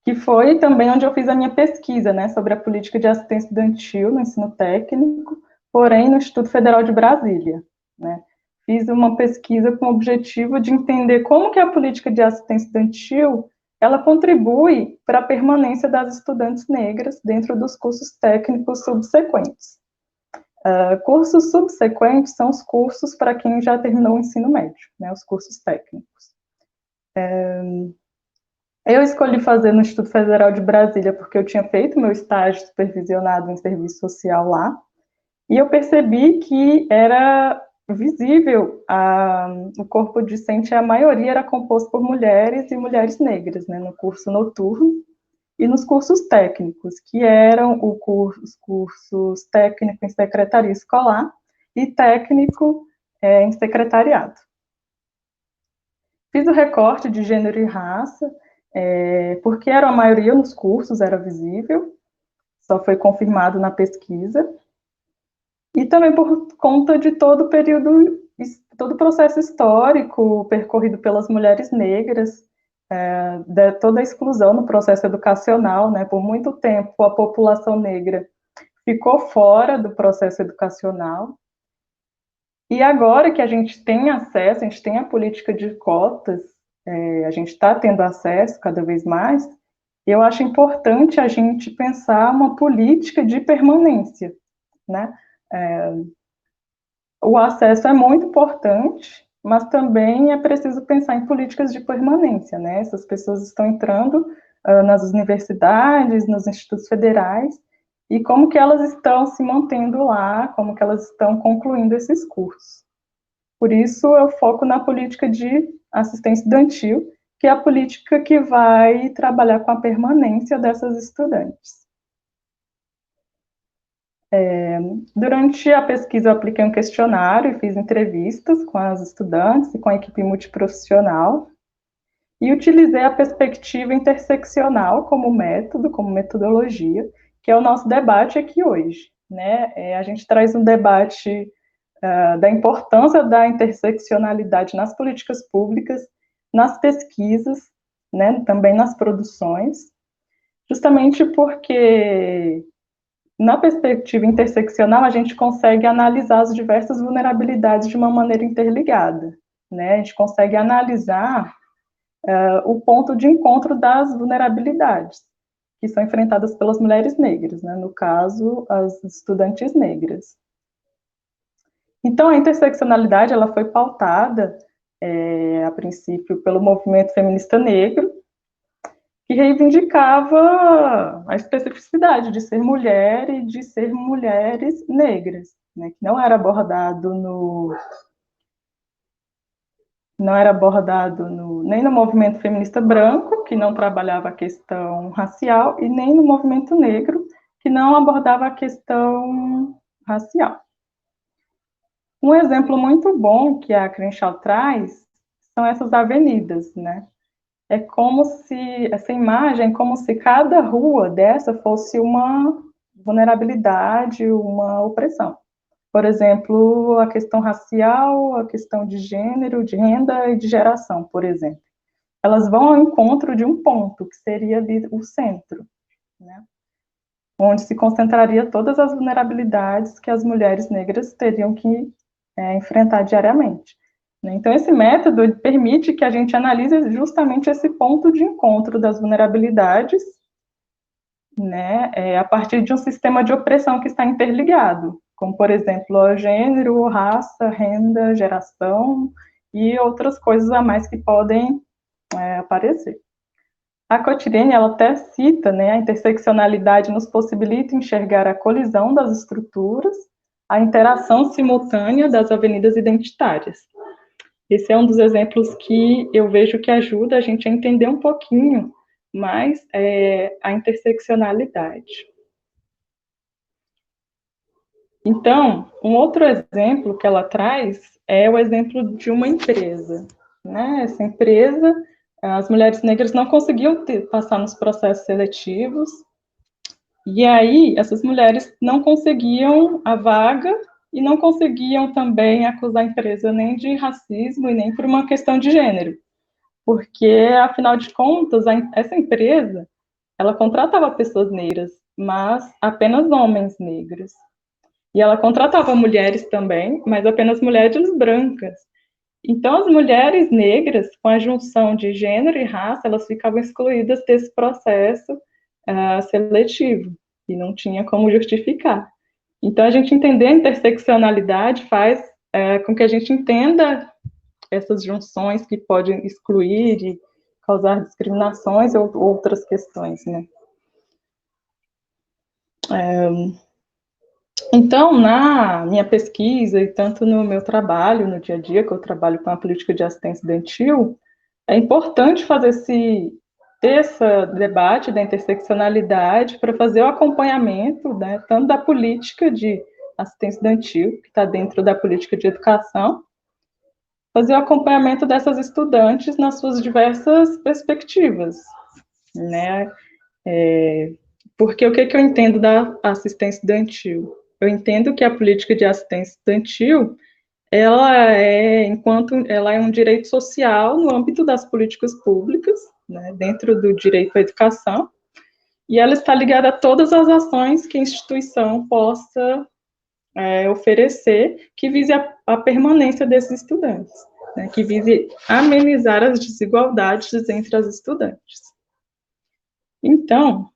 que foi também onde eu fiz a minha pesquisa, né, sobre a política de assistência estudantil no ensino técnico, porém no Instituto Federal de Brasília, né. Fiz uma pesquisa com o objetivo de entender como que a política de assistência estudantil ela contribui para a permanência das estudantes negras dentro dos cursos técnicos subsequentes. Cursos subsequentes são os cursos para quem já terminou o ensino médio, né, os cursos técnicos. Eu escolhi fazer no Instituto Federal de Brasília porque eu tinha feito meu estágio supervisionado em serviço social lá, e eu percebi que era visível o corpo discente, a maioria era composto por mulheres e mulheres negras, né, no curso noturno e nos cursos técnicos, que eram os cursos técnico em secretaria escolar e técnico em secretariado. Fiz o recorte de gênero e raça, porque era a maioria nos cursos, era visível, só foi confirmado na pesquisa, e também por conta de todo o período, todo o processo histórico percorrido pelas mulheres negras, de toda a exclusão no processo educacional, né? Por muito tempo a população negra ficou fora do processo educacional, e agora que a gente tem acesso, a gente tem a política de cotas, a gente está tendo acesso cada vez mais, eu acho importante a gente pensar uma política de permanência, né? O acesso é muito importante, mas também é preciso pensar em políticas de permanência, né? Essas pessoas estão entrando nas universidades, nos institutos federais, e como que elas estão se mantendo lá, como que elas estão concluindo esses cursos. Por isso, eu foco na política de assistência estudantil, que é a política que vai trabalhar com a permanência dessas estudantes. Durante a pesquisa, eu apliquei um questionário e fiz entrevistas com as estudantes e com a equipe multiprofissional, e utilizei a perspectiva interseccional como método, como metodologia, que é o nosso debate aqui hoje, né? A gente traz um debate da importância da interseccionalidade nas políticas públicas, nas pesquisas, né, também nas produções, justamente porque na perspectiva interseccional a gente consegue analisar as diversas vulnerabilidades de uma maneira interligada, né? A gente consegue analisar o ponto de encontro das vulnerabilidades que são enfrentadas pelas mulheres negras, né? No caso, as estudantes negras. Então, a interseccionalidade ela foi pautada, a princípio, pelo movimento feminista negro, que reivindicava a especificidade de ser mulher e de ser mulheres negras, né, que não era abordado nem no movimento feminista branco, que não trabalhava a questão racial, e nem no movimento negro, que não abordava a questão racial. Um exemplo muito bom que a Crenshaw traz são essas avenidas, né? É como se, essa imagem é como se cada rua dessa fosse uma vulnerabilidade, uma opressão. Por exemplo, a questão racial, a questão de gênero, de renda e de geração, por exemplo. Elas vão ao encontro de um ponto, que seria ali o centro, né? Onde se concentraria todas as vulnerabilidades que as mulheres negras teriam que enfrentar diariamente. Então, esse método permite que a gente analise justamente esse ponto de encontro das vulnerabilidades, né, a partir de um sistema de opressão que está interligado, como, por exemplo, o gênero, raça, renda, geração e outras coisas a mais que podem aparecer. A Cotirene, ela até cita, né, a interseccionalidade nos possibilita enxergar a colisão das estruturas, a interação simultânea das avenidas identitárias. Esse é um dos exemplos que eu vejo que ajuda a gente a entender um pouquinho mais a interseccionalidade. Então, um outro exemplo que ela traz é o exemplo de uma empresa, né? Essa empresa, as mulheres negras não conseguiam passar nos processos seletivos, e aí essas mulheres não conseguiam a vaga e não conseguiam também acusar a empresa nem de racismo e nem por uma questão de gênero, porque, afinal de contas, essa empresa, ela contratava pessoas negras, mas apenas homens negros. E ela contratava mulheres também, mas apenas mulheres brancas. Então, as mulheres negras, com a junção de gênero e raça, elas ficavam excluídas desse processo seletivo, e não tinha como justificar. Então, a gente entender a interseccionalidade faz com que a gente entenda essas junções que podem excluir e causar discriminações ou outras questões, né? Então, na minha pesquisa e tanto no meu trabalho, no dia a dia, que eu trabalho com a política de assistência estudantil, é importante ter esse debate da interseccionalidade para fazer o acompanhamento, né, tanto da política de assistência estudantil, que está dentro da política de educação, fazer o acompanhamento dessas estudantes nas suas diversas perspectivas, né? Porque o que eu entendo da assistência estudantil? Eu entendo que a política de assistência estudantil, enquanto ela é um direito social no âmbito das políticas públicas, né, dentro do direito à educação, e ela está ligada a todas as ações que a instituição possa oferecer, que vise a permanência desses estudantes, né, que vise amenizar as desigualdades entre as estudantes. Então,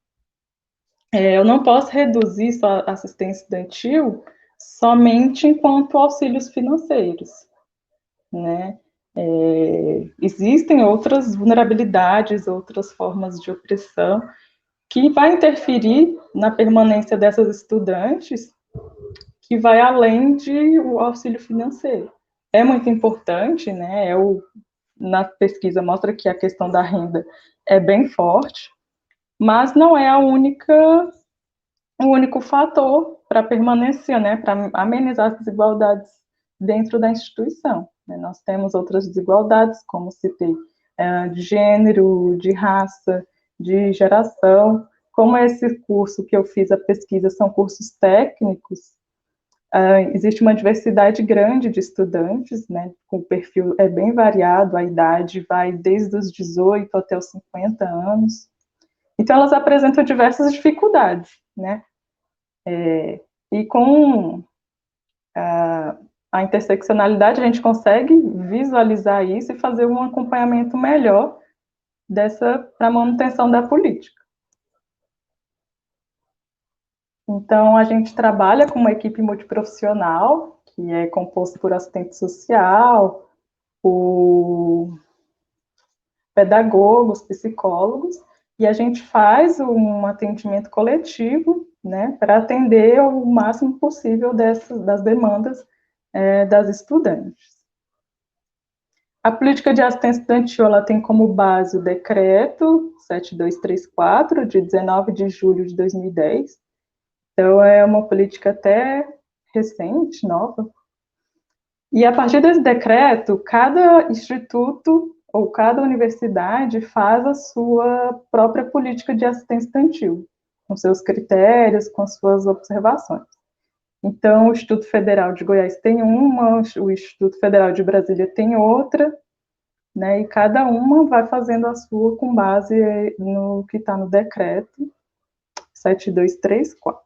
eu não posso reduzir só a assistência estudantil somente enquanto auxílios financeiros, né? Existem outras vulnerabilidades, outras formas de opressão que vai interferir na permanência dessas estudantes, que vai além de o auxílio financeiro. É muito importante, né? Na pesquisa mostra que a questão da renda é bem forte, mas não é o único fator para permanecer, né? Para amenizar as desigualdades dentro da instituição. Né? Nós temos outras desigualdades, como citei, de gênero, de raça, de geração. Como esse curso que eu fiz, a pesquisa, são cursos técnicos, existe uma diversidade grande de estudantes, né, com o perfil bem variado, a idade vai desde os 18 até os 50 anos. Então, elas apresentam diversas dificuldades, né? E com a interseccionalidade, a gente consegue visualizar isso e fazer um acompanhamento melhor para a manutenção da política. Então, a gente trabalha com uma equipe multiprofissional, que é composta por assistente social, por pedagogos, psicólogos, e a gente faz um atendimento coletivo, né, para atender o máximo possível das demandas das estudantes. A política de assistência estudantil, ela tem como base o decreto 7234, de 19 de julho de 2010, então, é uma política até recente, nova, E a partir desse decreto, cada instituto ou cada universidade faz a sua própria política de assistência estudantil, com seus critérios, com as suas observações. Então, o Instituto Federal de Goiás tem uma, o Instituto Federal de Brasília tem outra, né, e cada uma vai fazendo a sua com base no que está no decreto 7234.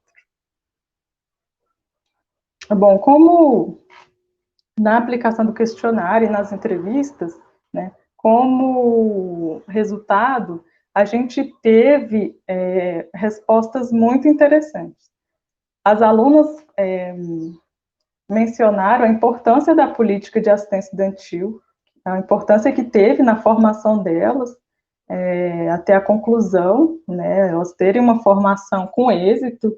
Bom, como na aplicação do questionário e nas entrevistas, né, como resultado, a gente teve respostas muito interessantes. As alunas mencionaram a importância da política de assistência estudantil, a importância que teve na formação delas, até a conclusão, né, elas terem uma formação com êxito,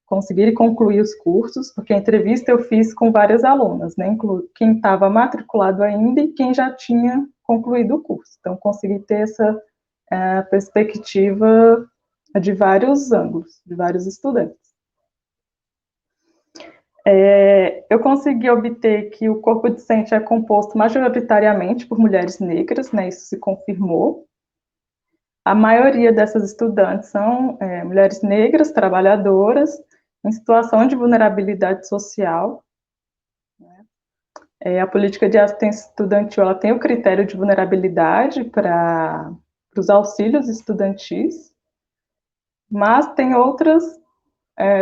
conseguirem concluir os cursos, porque a entrevista eu fiz com várias alunas, né, quem estava matriculado ainda e quem já tinha concluído o curso. Então, consegui ter essa perspectiva de vários ângulos, de vários estudantes. Eu consegui obter que o corpo docente é composto majoritariamente por mulheres negras, né, isso se confirmou. A maioria dessas estudantes são mulheres negras, trabalhadoras, em situação de vulnerabilidade social. A política de assistência estudantil ela tem o critério de vulnerabilidade para os auxílios estudantis, mas tem outros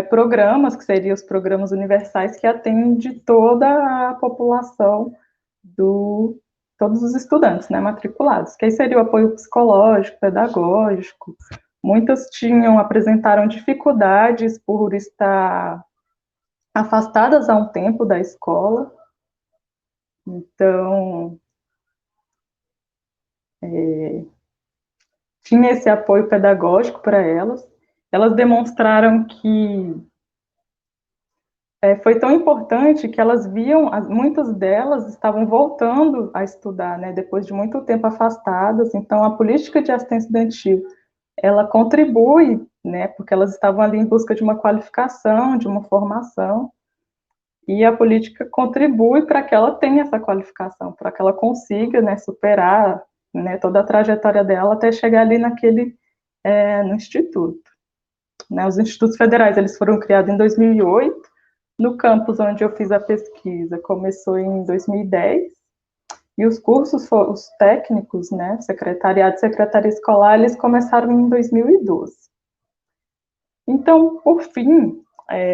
programas, que seriam os programas universais, que atendem toda a população, todos os estudantes, né, matriculados, que aí seria o apoio psicológico, pedagógico. Muitas apresentaram dificuldades por estar afastadas há um tempo da escola. Então, tinha esse apoio pedagógico para elas. Elas demonstraram que foi tão importante que elas viam, muitas delas estavam voltando a estudar, né, depois de muito tempo afastadas. Então, a política de assistência estudantil, ela contribui, né, porque elas estavam ali em busca de uma qualificação, de uma formação, e a política contribui para que ela tenha essa qualificação, para que ela consiga, né, superar, né, toda a trajetória dela até chegar ali no instituto. Né, os institutos federais, eles foram criados em 2008, no campus onde eu fiz a pesquisa começou em 2010, e os cursos, os técnicos, né, secretariado e secretaria escolar, eles começaram em 2012. Então, por fim,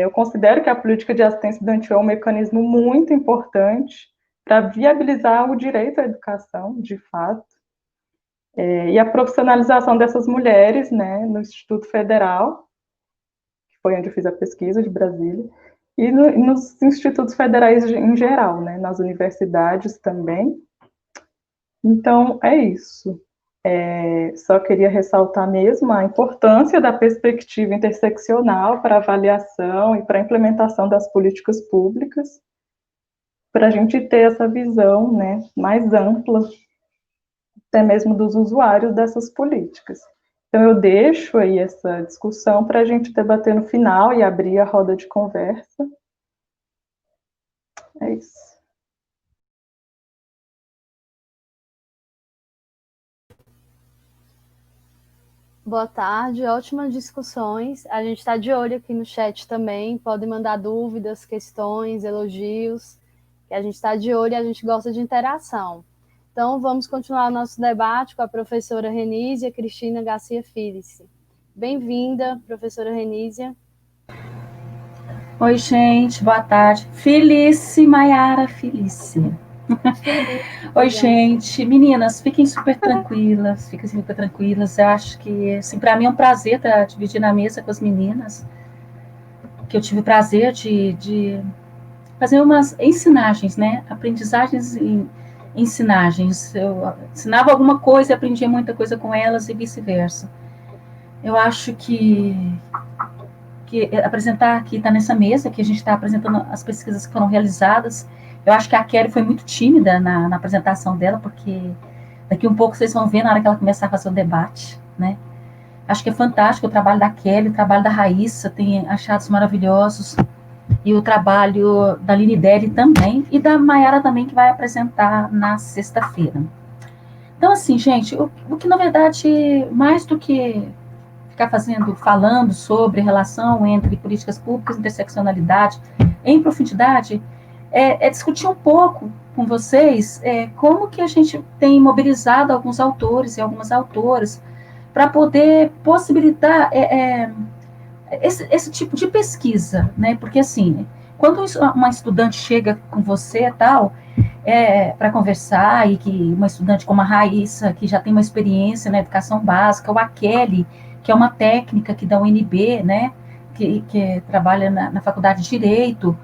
eu considero que a política de assistência estudantil é um mecanismo muito importante para viabilizar o direito à educação, de fato, e a profissionalização dessas mulheres, né, no Instituto Federal, que foi onde eu fiz a pesquisa de Brasília, e nos institutos federais em geral, né, nas universidades também. Então, é isso. Só queria ressaltar mesmo a importância da perspectiva interseccional para avaliação e para a implementação das políticas públicas, para a gente ter essa visão, né, mais ampla, até mesmo dos usuários dessas políticas. Então, eu deixo aí essa discussão para a gente debater no final e abrir a roda de conversa. É isso. Boa tarde, ótimas discussões. A gente está de olho aqui no chat também. Podem mandar dúvidas, questões, elogios, que a gente está de olho e a gente gosta de interação. Então, vamos continuar o nosso debate com a professora Renísia Cristina Garcia Filice. Bem-vinda, professora Renísia. Oi, gente, boa tarde. Filice, Maiara, Filice. Oi, gente. Meninas, fiquem super tranquilas, Eu acho que, assim, para mim é um prazer estar dividindo a mesa com as meninas, que eu tive o prazer de fazer umas ensinagens, né? Aprendizagens e ensinagens. Eu ensinava alguma coisa e aprendia muita coisa com elas e vice-versa. Eu acho que apresentar aqui, está nessa mesa, que a gente está apresentando as pesquisas que foram realizadas. Eu acho que a Kelly foi muito tímida na apresentação dela, porque daqui um pouco vocês vão ver na hora que ela começar a fazer o debate, né? Acho que é fantástico o trabalho da Kelly, o trabalho da Raíssa, tem achados maravilhosos. e o trabalho da Linidelli também, e da Maiara também, que vai apresentar na sexta-feira. Então, assim, gente, o que, na verdade, mais do que ficar falando sobre relação entre políticas públicas e interseccionalidade em profundidade, é discutir um pouco com vocês como que a gente tem mobilizado alguns autores e algumas autoras para poder possibilitar esse tipo de pesquisa, né? Porque, assim, quando uma estudante chega com você e tal, para conversar, e que uma estudante como a Raíssa, que já tem uma experiência na educação básica, ou a Kelly, que é uma técnica que da UNB, né? Que trabalha na Faculdade de Direito,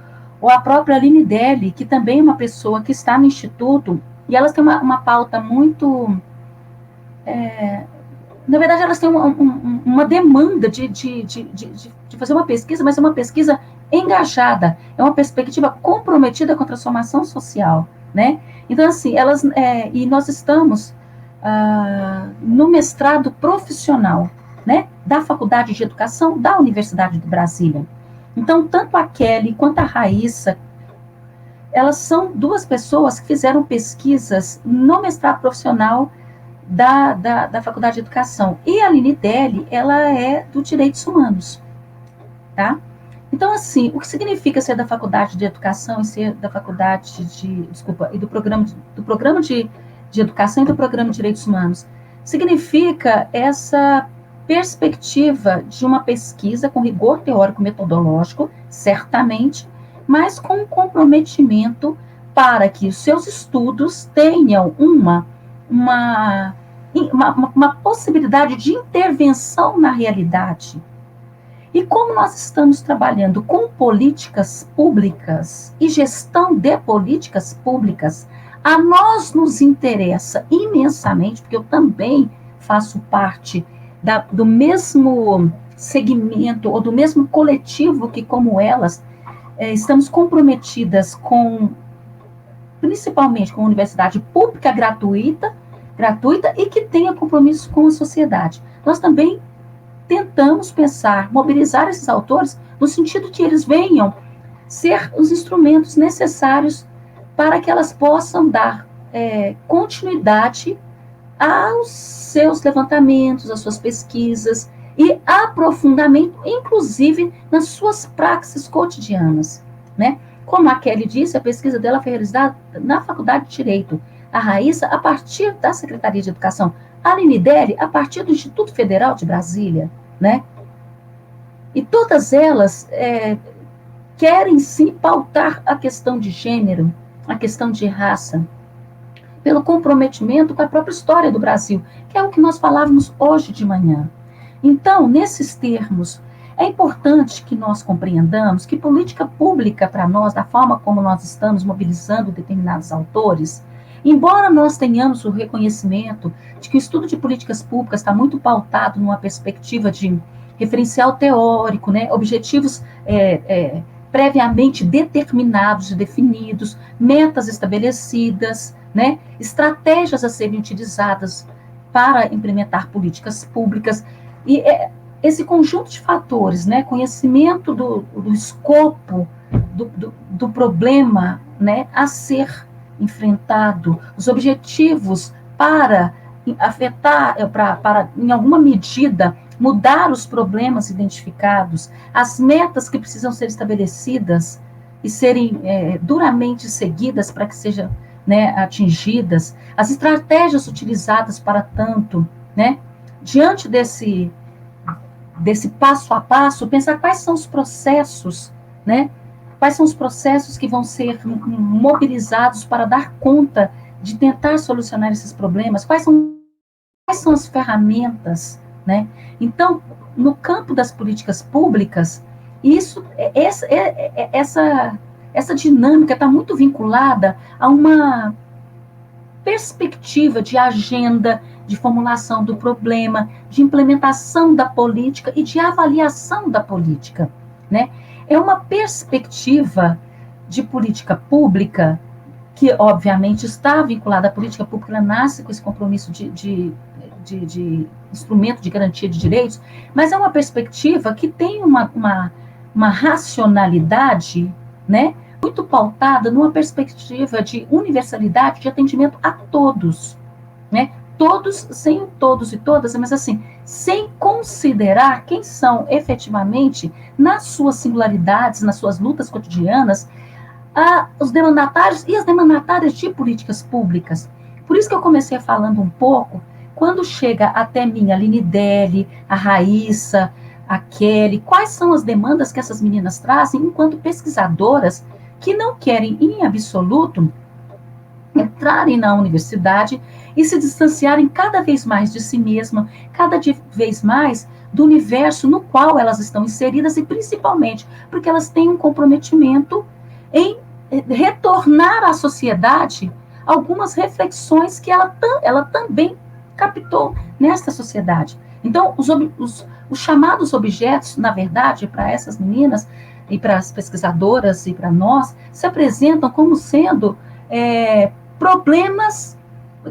ou a própria Aline Deli, que também é uma pessoa que está no Instituto, e elas têm uma pauta muito... na verdade, elas têm uma demanda de fazer uma pesquisa, mas é uma pesquisa engajada, é uma perspectiva comprometida com a transformação social, né? Então, assim, e nós estamos no mestrado profissional, né, da Faculdade de Educação da Universidade de Brasília. Então, tanto a Kelly quanto a Raíssa, elas são duas pessoas que fizeram pesquisas no mestrado profissional da Faculdade de Educação. E a Aline Deli, ela é do Direitos Humanos, tá? Então, assim, o que significa ser da Faculdade de Educação e ser da Faculdade e do programa de Educação e do Programa de Direitos Humanos? Significa essa perspectiva de uma pesquisa com rigor teórico-metodológico, certamente, mas com um comprometimento para que os seus estudos tenham uma possibilidade de intervenção na realidade. E como nós estamos trabalhando com políticas públicas e gestão de políticas públicas, a nós nos interessa imensamente, porque eu também faço parte do mesmo segmento ou do mesmo coletivo que, como elas, estamos comprometidas principalmente com a universidade pública gratuita e que tenha compromisso com a sociedade. Nós também tentamos mobilizar esses autores no sentido que eles venham ser os instrumentos necessários para que elas possam dar continuidade aos seus levantamentos, às suas pesquisas e aprofundamento, inclusive, nas suas praxis cotidianas, né? Como a Kelly disse, a pesquisa dela foi realizada na Faculdade de Direito. A Raíssa, a partir da Secretaria de Educação. A Aline Deli, a partir do Instituto Federal de Brasília, né? E todas elas querem, sim, pautar a questão de gênero, a questão de raça, pelo comprometimento com a própria história do Brasil, que é o que nós falávamos hoje de manhã. Então, nesses termos, é importante que nós compreendamos que política pública, para nós, da forma como nós estamos mobilizando determinados autores, embora nós tenhamos o reconhecimento de que o estudo de políticas públicas está muito pautado numa perspectiva de referencial teórico, né, objetivos previamente determinados e definidos, metas estabelecidas, né, estratégias a serem utilizadas para implementar políticas públicas, e esse conjunto de fatores, né, conhecimento do escopo do problema, né, a ser enfrentado, os objetivos para afetar, para em alguma medida, mudar os problemas identificados, as metas que precisam ser estabelecidas e serem duramente seguidas para que sejam, né, atingidas, as estratégias utilizadas para tanto, né, diante desse passo a passo, pensar quais são os processos, né, quais são os processos que vão ser mobilizados para dar conta de tentar solucionar esses problemas, quais são as ferramentas, né? Então, no campo das políticas públicas, essa dinâmica está muito vinculada a uma perspectiva de agenda, de formulação do problema, de implementação da política e de avaliação da política, né? É uma perspectiva de política pública que, obviamente, está vinculada à política pública, ela nasce com esse compromisso de instrumento de garantia de direitos, mas é uma perspectiva que tem uma uma racionalidade, né, muito pautada numa perspectiva de universalidade, de atendimento a todos, né? Todos, sem todos e todas, mas assim, sem considerar quem são efetivamente, nas suas singularidades, nas suas lutas cotidianas, os demandatários e as demandatárias de políticas públicas. Por isso que eu comecei falando um pouco, quando chega até mim a Linidelli, a Raíssa, a Kelly, quais são as demandas que essas meninas trazem enquanto pesquisadoras que não querem, em absoluto, entrarem na universidade e se distanciarem cada vez mais de si mesma, cada vez mais do universo no qual elas estão inseridas e principalmente porque elas têm um comprometimento em retornar à sociedade algumas reflexões que ela também captou nesta sociedade. Então, os chamados objetos, na verdade, para essas meninas e para as pesquisadoras e para nós, se apresentam como sendo problemas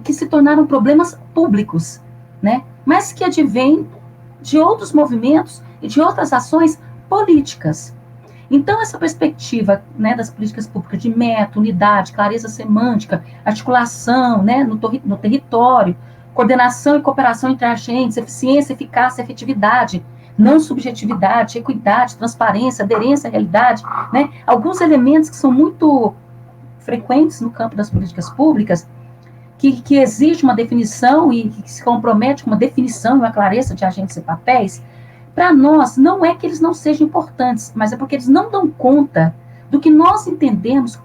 que se tornaram problemas públicos, né? Mas que advêm de outros movimentos e de outras ações políticas. Então, essa perspectiva, né, das políticas públicas de meta, unidade, clareza semântica, articulação, né, no território, coordenação e cooperação entre agentes, eficiência, eficácia, efetividade, não subjetividade, equidade, transparência, aderência à realidade, né, alguns elementos que são muito frequentes no campo das políticas públicas, que exige uma definição e que se compromete com uma definição e uma clareza de agentes e papéis. Para nós, não é que eles não sejam importantes, mas é porque eles não dão conta do que nós entendemos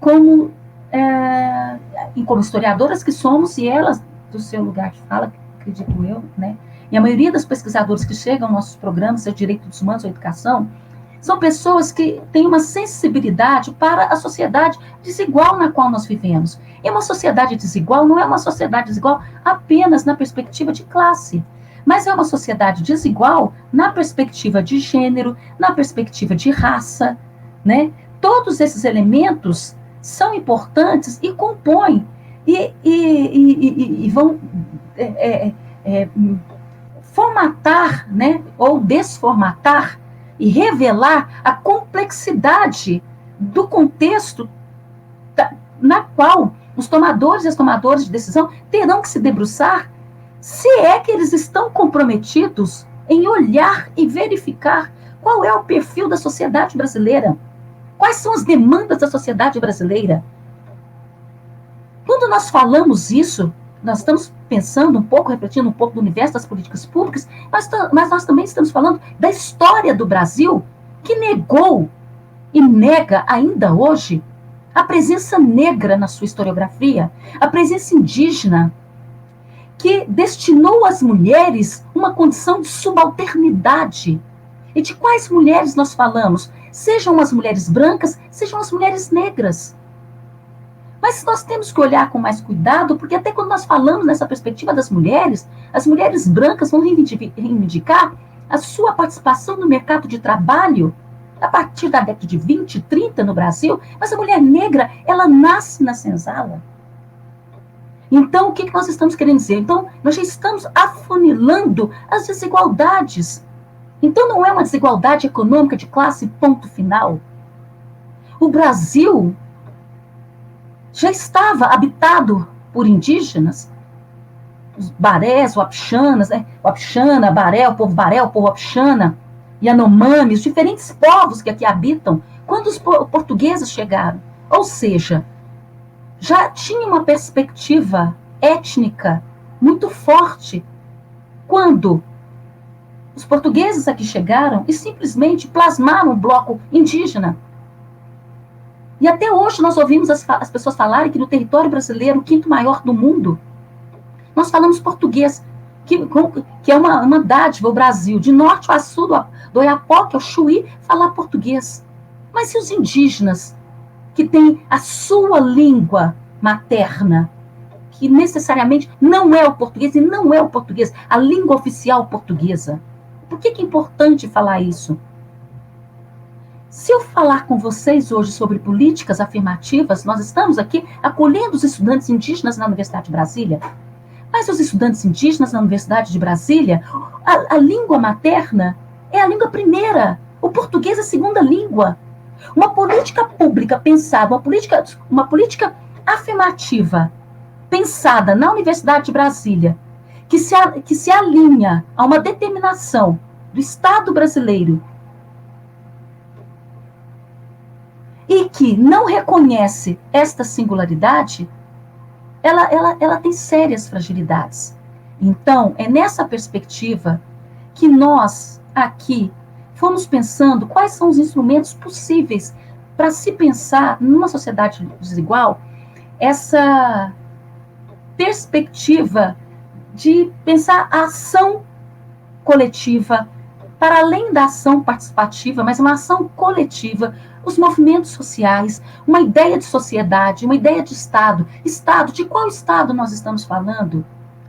como historiadoras que somos, e elas, do seu lugar de fala, acredito eu, né? E a maioria das pesquisadores que chegam aos nossos programas, seja direito dos humanos ou educação, são pessoas que têm uma sensibilidade para a sociedade desigual na qual nós vivemos. E uma sociedade desigual não é uma sociedade desigual apenas na perspectiva de classe, mas é uma sociedade desigual na perspectiva de gênero, na perspectiva de raça, né? Todos esses elementos são importantes e compõem e vão formatar, né, ou desformatar e revelar a complexidade do contexto na qual os tomadores e as tomadoras de decisão terão que se debruçar, se é que eles estão comprometidos em olhar e verificar qual é o perfil da sociedade brasileira, quais são as demandas da sociedade brasileira. Quando nós falamos isso, nós estamos pensando um pouco, refletindo um pouco do universo das políticas públicas, mas nós também estamos falando da história do Brasil, que negou e nega ainda hoje a presença negra na sua historiografia, a presença indígena, que destinou às mulheres uma condição de subalternidade. E de quais mulheres nós falamos? Sejam as mulheres brancas, sejam as mulheres negras. Mas nós temos que olhar com mais cuidado, porque até quando nós falamos nessa perspectiva das mulheres, as mulheres brancas vão reivindicar a sua participação no mercado de trabalho a partir da década de 20, 30 no Brasil, mas a mulher negra, ela nasce na senzala. Então, o que nós estamos querendo dizer? Então, nós já estamos afunilando as desigualdades. Então, não é uma desigualdade econômica de classe, ponto final. O Brasil já estava habitado por indígenas, os barés, wapixanas, né? Wapixana, baré, o povo wapixana, Yanomami, os diferentes povos que aqui habitam, quando os portugueses chegaram. Ou seja, já tinha uma perspectiva étnica muito forte quando os portugueses aqui chegaram e simplesmente plasmaram o bloco indígena. E até hoje nós ouvimos as pessoas falarem que no território brasileiro, o quinto maior do mundo, nós falamos português, que é uma dádiva, o Brasil, de norte a sul, do Oiapoque ao Chuí, falar português. Mas e os indígenas, que têm a sua língua materna, que necessariamente não é o português, e não é o português, a língua oficial portuguesa? Por que é importante falar isso? Se eu falar com vocês hoje sobre políticas afirmativas, nós estamos aqui acolhendo os estudantes indígenas na Universidade de Brasília. Mas os estudantes indígenas na Universidade de Brasília, a língua materna é a língua primeira O português é segunda língua. Uma política pública pensada, uma política afirmativa, pensada na Universidade de Brasília, que se alinha a uma determinação do Estado brasileiro e que não reconhece esta singularidade, ela tem sérias fragilidades. Então, é nessa perspectiva que nós, aqui, fomos pensando quais são os instrumentos possíveis para se pensar, numa sociedade desigual, essa perspectiva de pensar a ação coletiva, para além da ação participativa, mas uma ação coletiva, os movimentos sociais, uma ideia de sociedade, uma ideia de Estado. Estado, de qual Estado nós estamos falando?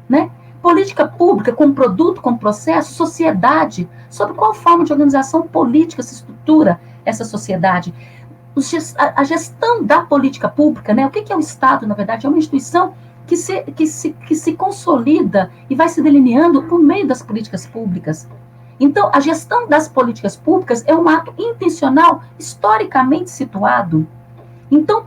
Né? Política pública como produto, como processo, sociedade, sobre qual forma de organização política se estrutura essa sociedade. A gestão da política pública, né? O que é o Estado, na verdade? É uma instituição que se consolida e vai se delineando por meio das políticas públicas. Então, a gestão das políticas públicas é um ato intencional, historicamente situado. Então,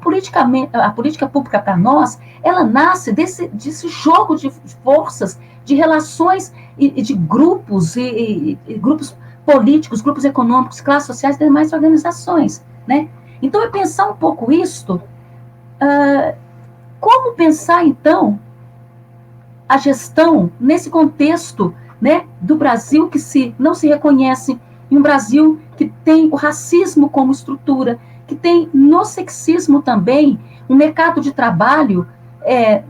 a política pública para nós, ela nasce desse jogo de forças, de relações e de grupos, e grupos políticos, grupos econômicos, classes sociais e demais organizações, né? Então, é pensar um pouco isto, como pensar, então, a gestão nesse contexto, né, do Brasil que não se reconhece, em um Brasil que tem o racismo como estrutura, que tem no sexismo também um mercado de trabalho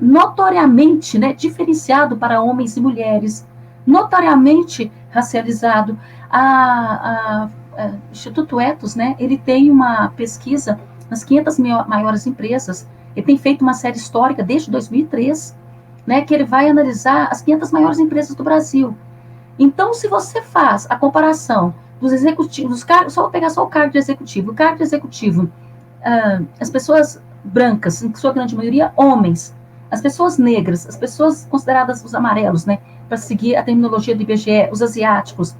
notoriamente, né, diferenciado para homens e mulheres, notoriamente racializado. Instituto Ethos, né, ele tem uma pesquisa nas 500 maiores empresas, ele tem feito uma série histórica desde 2003, né, que ele vai analisar as 500 maiores empresas do Brasil. Então, se você faz a comparação dos executivos, só vou pegar só o cargo de executivo. O cargo de executivo, as pessoas brancas, em sua grande maioria, homens. As pessoas negras, as pessoas consideradas os amarelos, né, para seguir a terminologia do IBGE, os asiáticos.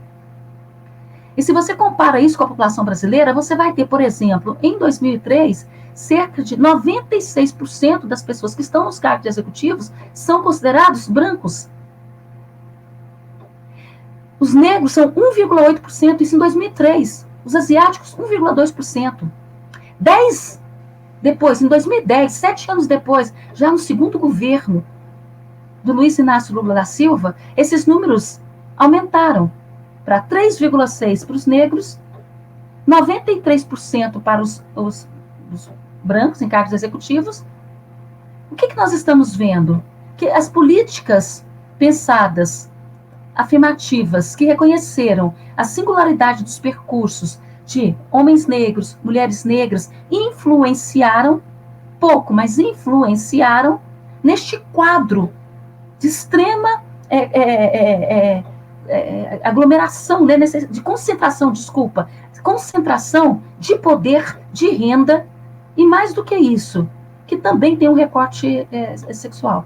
E se você compara isso com a população brasileira, você vai ter, por exemplo, em 2003, cerca de 96% das pessoas que estão nos cargos executivos são considerados brancos. Os negros são 1,8%, isso em 2003. Os asiáticos, 1,2%. Depois, em 2010, 7 anos depois, já no segundo governo do Luiz Inácio Lula da Silva, esses números aumentaram para 3,6% para os negros, 93% para os brancos em cargos executivos. O que nós estamos vendo? Que as políticas pensadas, afirmativas, que reconheceram a singularidade dos percursos de homens negros, mulheres negras, influenciaram, pouco, mas influenciaram neste quadro de extrema aglomeração, né, de concentração de poder, de renda, e mais do que isso, que também tem um recorte sexual.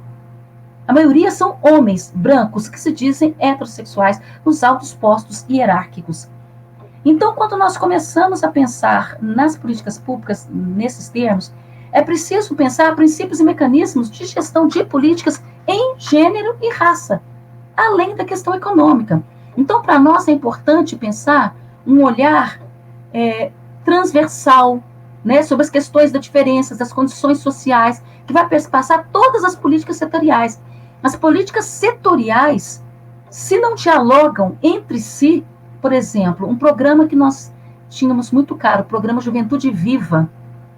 A maioria são homens brancos que se dizem heterossexuais nos altos postos hierárquicos. Então, quando nós começamos a pensar nas políticas públicas nesses termos, é preciso pensar princípios e mecanismos de gestão de políticas em gênero e raça, além da questão econômica. Então, para nós é importante pensar um olhar transversal, né, sobre as questões das diferenças, das condições sociais, que vai perpassar todas as políticas setoriais. As políticas setoriais, se não dialogam entre si, por exemplo, um programa que nós tínhamos muito caro, o programa Juventude Viva,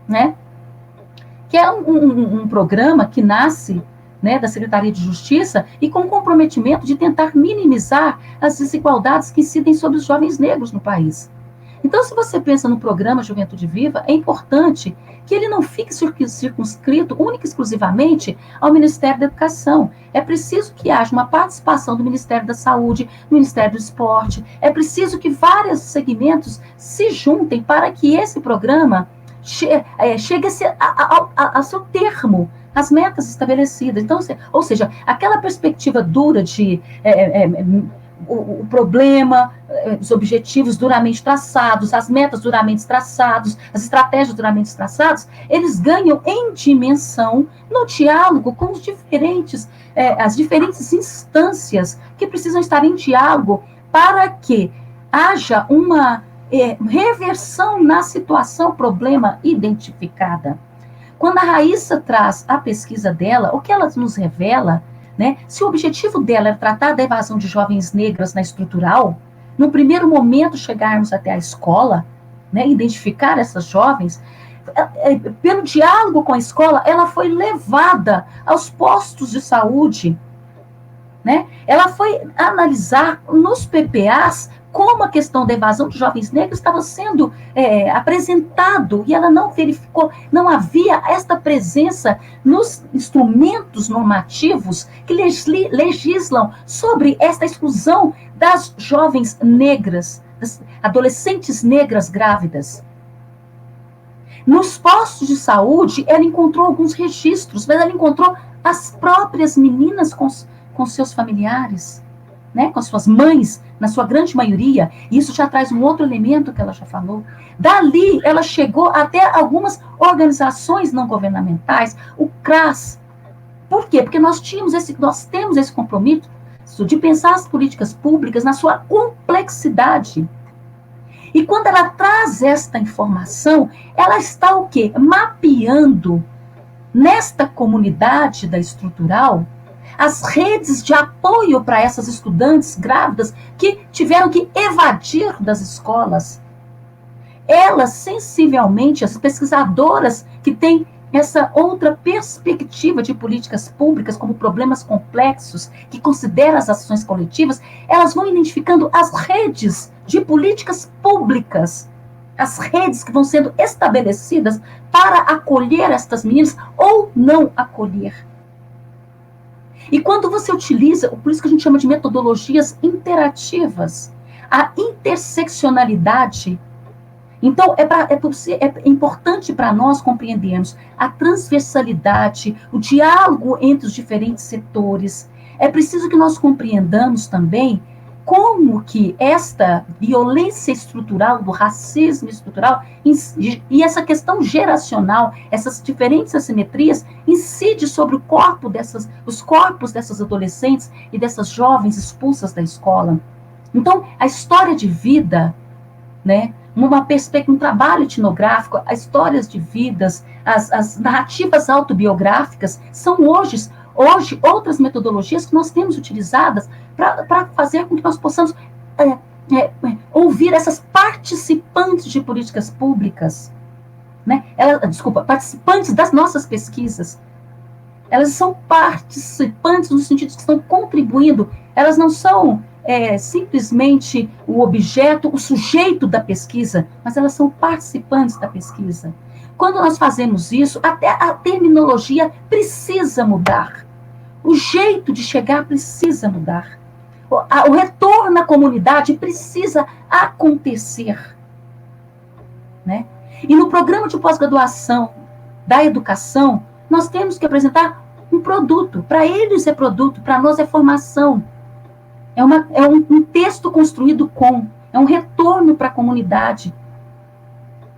né, que é um programa que nasce, né, da Secretaria de Justiça e com comprometimento de tentar minimizar as desigualdades que incidem sobre os jovens negros no país. Então, se você pensa no programa Juventude Viva, é importante que ele não fique circunscrito única e exclusivamente ao Ministério da Educação. É preciso que haja uma participação do Ministério da Saúde, do Ministério do Esporte. É preciso que vários segmentos se juntem para que esse programa chegue ao seu termo, as metas estabelecidas. Então, ou seja, aquela perspectiva dura de o problema, os objetivos duramente traçados, as metas duramente traçadas, as estratégias duramente traçadas, eles ganham em dimensão no diálogo com os as diferentes instâncias que precisam estar em diálogo para que haja uma reversão na situação, problema identificada. Quando a Raíssa traz a pesquisa dela, o que ela nos revela, né, se o objetivo dela é tratar da evasão de jovens negras na estrutural, no primeiro momento chegarmos até a escola, né, identificar essas jovens, pelo diálogo com a escola, ela foi levada aos postos de saúde, né? Ela foi analisar nos PPAs como a questão da evasão de jovens negros estava sendo apresentado, e ela não verificou, não havia esta presença nos instrumentos normativos que legislam sobre esta exclusão das jovens negras, das adolescentes negras grávidas. Nos postos de saúde, ela encontrou alguns registros, mas ela encontrou as próprias meninas com seus familiares, né, com suas mães, na sua grande maioria, e isso já traz um outro elemento que ela já falou. Dali, ela chegou até algumas organizações não governamentais, o CRAS. Por quê? Porque nós temos esse compromisso de pensar as políticas públicas na sua complexidade. E quando ela traz esta informação, ela está o quê? Mapeando nesta comunidade da estrutural as redes de apoio para essas estudantes grávidas que tiveram que evadir das escolas. Elas, sensivelmente, as pesquisadoras que têm essa outra perspectiva de políticas públicas como problemas complexos, que consideram as ações coletivas, elas vão identificando as redes de políticas públicas, as redes que vão sendo estabelecidas para acolher estas meninas ou não acolher. E quando você utiliza, por isso que a gente chama de metodologias interativas, a interseccionalidade, então é importante para nós compreendermos a transversalidade, o diálogo entre os diferentes setores. É preciso que nós compreendamos também como que esta violência estrutural, do racismo estrutural, e essa questão geracional, essas diferentes assimetrias, incide sobre os corpos dessas adolescentes e dessas jovens expulsas da escola. Então, a história de vida, né, um trabalho etnográfico, as histórias de vidas, as narrativas autobiográficas, são hoje outras metodologias que nós temos utilizadas para fazer com que nós possamos ouvir essas participantes de políticas públicas, né? Participantes das nossas pesquisas. Elas são participantes no sentido de que estão contribuindo, elas não são simplesmente o objeto, o sujeito da pesquisa, mas elas são participantes da pesquisa. Quando nós fazemos isso, até a terminologia precisa mudar. O jeito de chegar precisa mudar. O retorno à comunidade precisa acontecer, né? E no programa de pós-graduação da educação, nós temos que apresentar um produto. Para eles é produto, para nós é formação. É um texto construído é um retorno para a comunidade,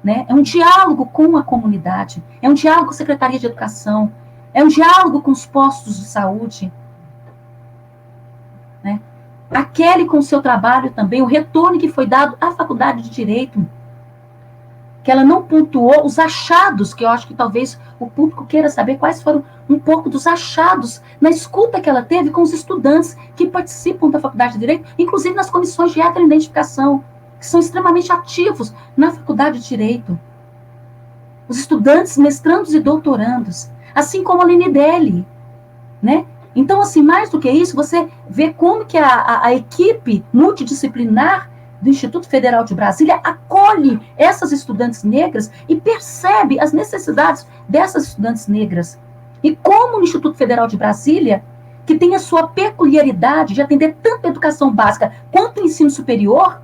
né? É um diálogo com a comunidade, é um diálogo com a Secretaria de Educação, é um diálogo com os postos de saúde, né? A Kelly, com o seu trabalho também, o retorno que foi dado à Faculdade de Direito, que ela não pontuou os achados, que eu acho que talvez o público queira saber quais foram um pouco dos achados na escuta que ela teve com os estudantes que participam da Faculdade de Direito, inclusive nas comissões de heteroidentificação, que são extremamente ativos na Faculdade de Direito. Os estudantes, mestrandos e doutorandos, assim como a Linidelli, né? Então, assim, mais do que isso, você vê como que a equipe multidisciplinar do Instituto Federal de Brasília acolhe essas estudantes negras e percebe as necessidades dessas estudantes negras. E como o Instituto Federal de Brasília, que tem a sua peculiaridade de atender tanto a educação básica quanto o ensino superior,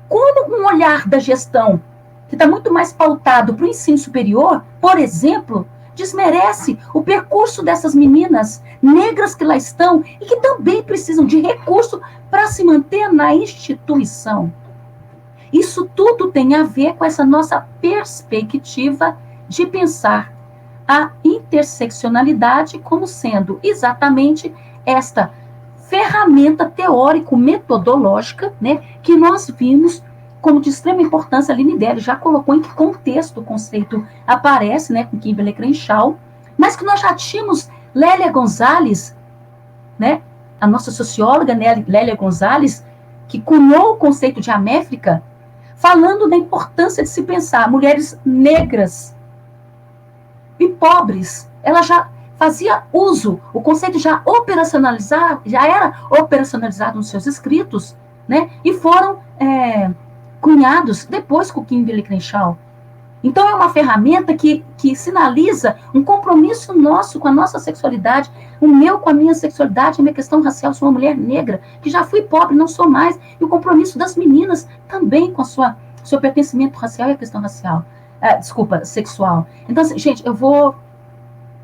como um olhar da gestão que está muito mais pautado para o ensino superior, por exemplo, desmerece o percurso dessas meninas negras que lá estão e que também precisam de recurso para se manter na instituição. Isso tudo tem a ver com essa nossa perspectiva de pensar a interseccionalidade como sendo exatamente esta ferramenta teórico-metodológica, né, que nós vimos como de extrema importância. A Aline Deli já colocou em que contexto o conceito aparece, né, com Kimberlé Crenshaw, mas que nós já tínhamos Lélia Gonzalez, né, a nossa socióloga Lélia Gonzalez, que cunhou o conceito de Améfrica, falando da importância de se pensar mulheres negras e pobres. Ela já fazia uso, o conceito já era operacionalizado nos seus escritos, né, e foram cunhados depois com Kimberlé Crenshaw. Então, é uma ferramenta que sinaliza um compromisso nosso com a nossa sexualidade, o meu com a minha sexualidade, a minha questão racial. Sou uma mulher negra, que já fui pobre, não sou mais, e o compromisso das meninas também com seu pertencimento racial e a questão racial, sexual. Então, assim, gente, eu vou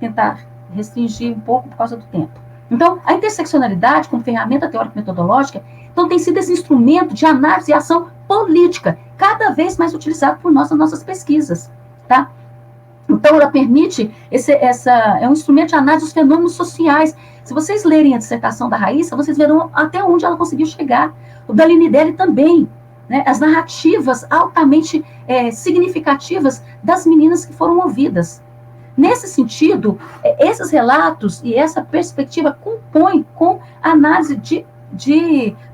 tentar restringir um pouco por causa do tempo. Então, a interseccionalidade como ferramenta teórico-metodológica, então, tem sido esse instrumento de análise e ação política, cada vez mais utilizado por nós nas nossas pesquisas, tá? Então, ela permite, é um instrumento de análise dos fenômenos sociais. Se vocês lerem a dissertação da Raíssa, vocês verão até onde ela conseguiu chegar. O da Aline Deli também, né? As narrativas altamente significativas das meninas que foram ouvidas. Nesse sentido, esses relatos e essa perspectiva compõem com a análise de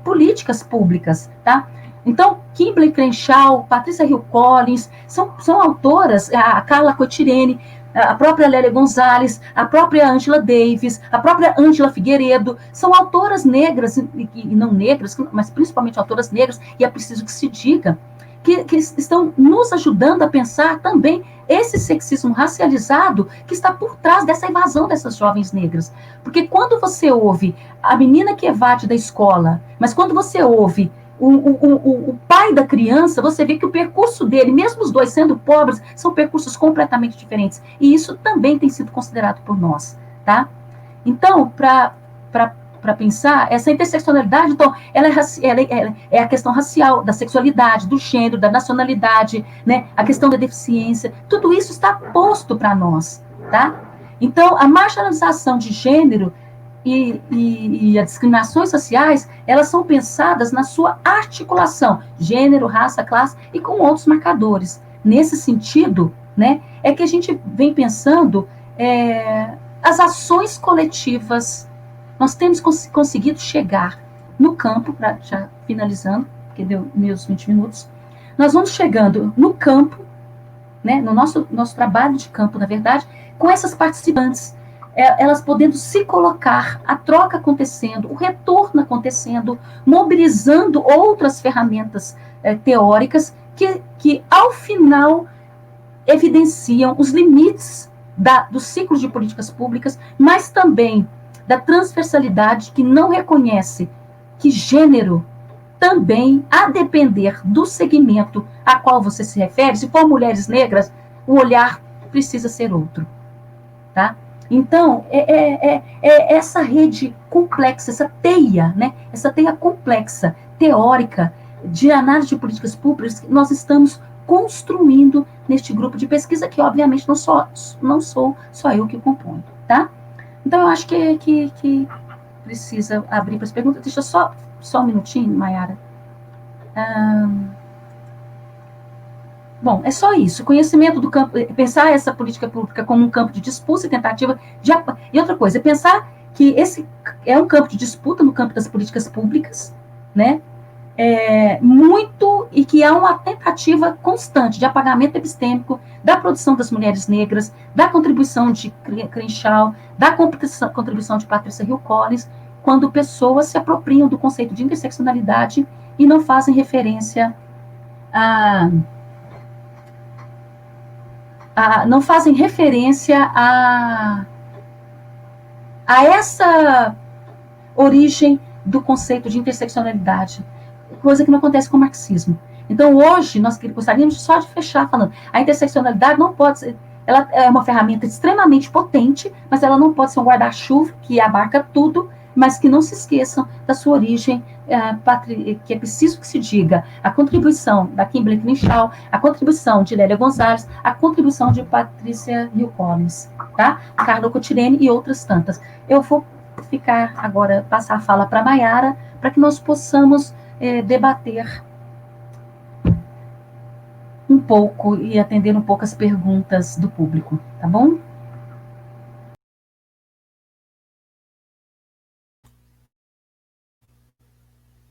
políticas públicas, tá? Então, Kimberlé Crenshaw, Patrícia Hill Collins, são autoras, a Carla Cotirene, a própria Lélia Gonzalez, a própria Angela Davis, a própria Ângela Figueiredo, são autoras negras, e não negras, mas principalmente autoras negras, e é preciso que se diga, que estão nos ajudando a pensar também esse sexismo racializado que está por trás dessa evasão dessas jovens negras. Porque quando você ouve a menina que evade da escola, mas quando você ouve o pai da criança, você vê que o percurso dele, mesmo os dois sendo pobres, são percursos completamente diferentes. E isso também tem sido considerado por nós, tá? Então, para pensar, essa interseccionalidade, então, ela é a questão racial, da sexualidade, do gênero, da nacionalidade, né, a questão da deficiência, tudo isso está posto para nós, tá? Então, a marginalização de gênero e as discriminações sociais, elas são pensadas na sua articulação, gênero, raça, classe, e com outros marcadores. Nesse sentido, né, é que a gente vem pensando as ações coletivas. Nós temos conseguido chegar no campo, já finalizando, porque deu meus 20 minutos, nós vamos chegando no campo, né, no nosso trabalho de campo, na verdade, com essas participantes, elas podendo se colocar, a troca acontecendo, o retorno acontecendo, mobilizando outras ferramentas teóricas que, ao final, evidenciam os limites dos ciclos de políticas públicas, mas também da transversalidade, que não reconhece que gênero também, a depender do segmento a qual você se refere, se for mulheres negras, o olhar precisa ser outro, tá? Então, essa rede complexa, essa teia, né? Essa teia complexa, teórica, de análise de políticas públicas, que nós estamos construindo neste grupo de pesquisa, que obviamente não sou só eu que componho, tá? Então, eu acho que precisa abrir para as perguntas. Deixa só um minutinho, Mayara. Bom, é só isso. Conhecimento do campo, pensar essa política pública como um campo de disputa e tentativa de... E outra coisa, pensar que esse é um campo de disputa no campo das políticas públicas, né? Muito, e que há uma tentativa constante de apagamento epistêmico da produção das mulheres negras, da contribuição de Crenshaw, da contribuição de Patrícia Hill Collins, quando pessoas se apropriam do conceito de interseccionalidade e não fazem referência a essa origem do conceito de interseccionalidade, coisa que não acontece com o marxismo. Então, hoje, nós gostaríamos só de fechar falando, a interseccionalidade não pode ser, ela é uma ferramenta extremamente potente, mas ela não pode ser um guarda-chuva que abarca tudo, mas que não se esqueçam da sua origem, que é preciso que se diga, a contribuição da Kimberly Crenshaw, a contribuição de Lélia Gonzalez, a contribuição de Patrícia Hill Collins, tá? Carla Cotirene e outras tantas. Eu vou passar a fala para a Maiara, para que nós possamos debater um pouco e atender um pouco as perguntas do público, tá bom?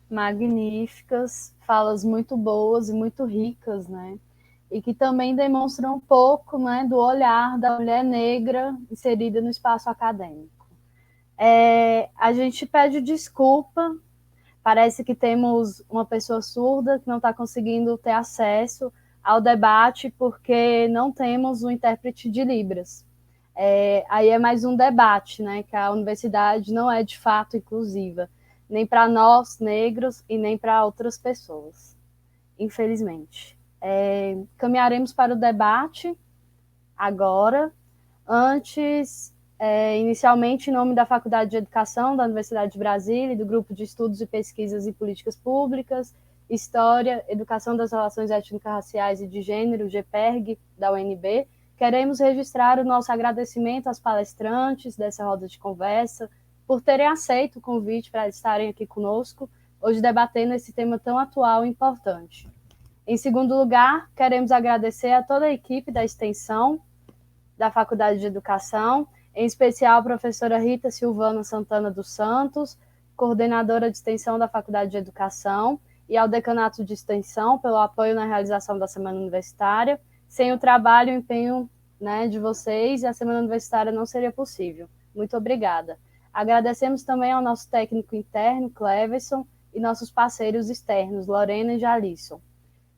Magníficas, falas muito boas e muito ricas, né? E que também demonstram um pouco, né, do olhar da mulher negra inserida no espaço acadêmico. A gente pede desculpa, parece que temos uma pessoa surda que não está conseguindo ter acesso ao debate porque não temos um intérprete de Libras. Aí é mais um debate, né, que a universidade não é de fato inclusiva, nem para nós negros e nem para outras pessoas, infelizmente. Caminharemos para o debate agora. Antes, inicialmente, em nome da Faculdade de Educação da Universidade de Brasília e do Grupo de Estudos e Pesquisas em Políticas Públicas, História, Educação das Relações Étnico-Raciais e de Gênero, GPERG, da UNB, queremos registrar o nosso agradecimento às palestrantes dessa roda de conversa por terem aceito o convite para estarem aqui conosco, hoje debatendo esse tema tão atual e importante. Em segundo lugar, queremos agradecer a toda a equipe da extensão da Faculdade de Educação, em especial a professora Rita Silvana Santana dos Santos, coordenadora de extensão da Faculdade de Educação, e ao Decanato de Extensão pelo apoio na realização da Semana Universitária. Sem o trabalho e o empenho, né, de vocês, a Semana Universitária não seria possível. Muito obrigada. Agradecemos também ao nosso técnico interno, Cleverson, e nossos parceiros externos, Lorena e Jalisson.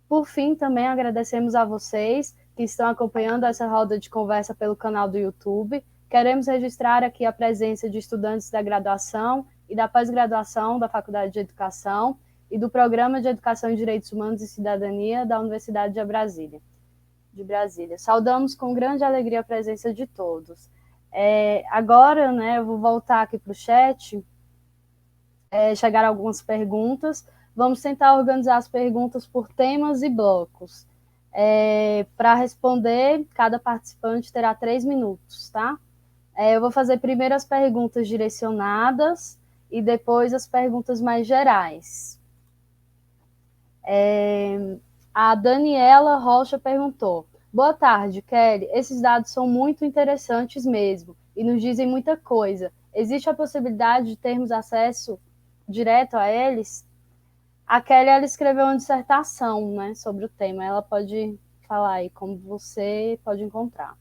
Por fim, também agradecemos a vocês que estão acompanhando essa roda de conversa pelo canal do YouTube. Queremos registrar aqui a presença de estudantes da graduação e da pós-graduação da Faculdade de Educação e do Programa de Educação em Direitos Humanos e Cidadania da Universidade de Brasília. Saudamos com grande alegria a presença de todos. Agora, né, eu vou voltar aqui para o chat, chegaram algumas perguntas. Vamos tentar organizar as perguntas por temas e blocos. Para responder, cada participante terá 3 minutos, tá? Eu vou fazer primeiro as perguntas direcionadas e depois as perguntas mais gerais. A Daniela Rocha perguntou: boa tarde, Kelly. Esses dados são muito interessantes mesmo e nos dizem muita coisa. Existe a possibilidade de termos acesso direto a eles? A Kelly, ela escreveu uma dissertação, né, sobre o tema. Ela pode falar aí como você pode encontrar.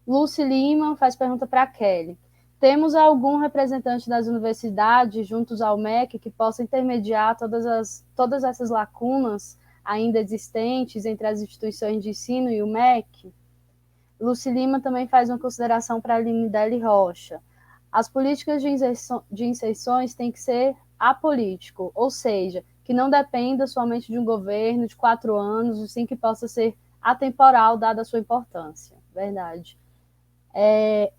Lucy Lima faz pergunta para a Kelly. Temos algum representante das universidades juntos ao MEC que possa intermediar todas essas lacunas ainda existentes entre as instituições de ensino e o MEC? Lucy Lima também faz uma consideração para a Linidele Rocha. As políticas de inserções têm que ser apolítico, ou seja, que não dependa somente de um governo de 4 anos, e sim que possa ser atemporal, dada a sua importância. Verdade.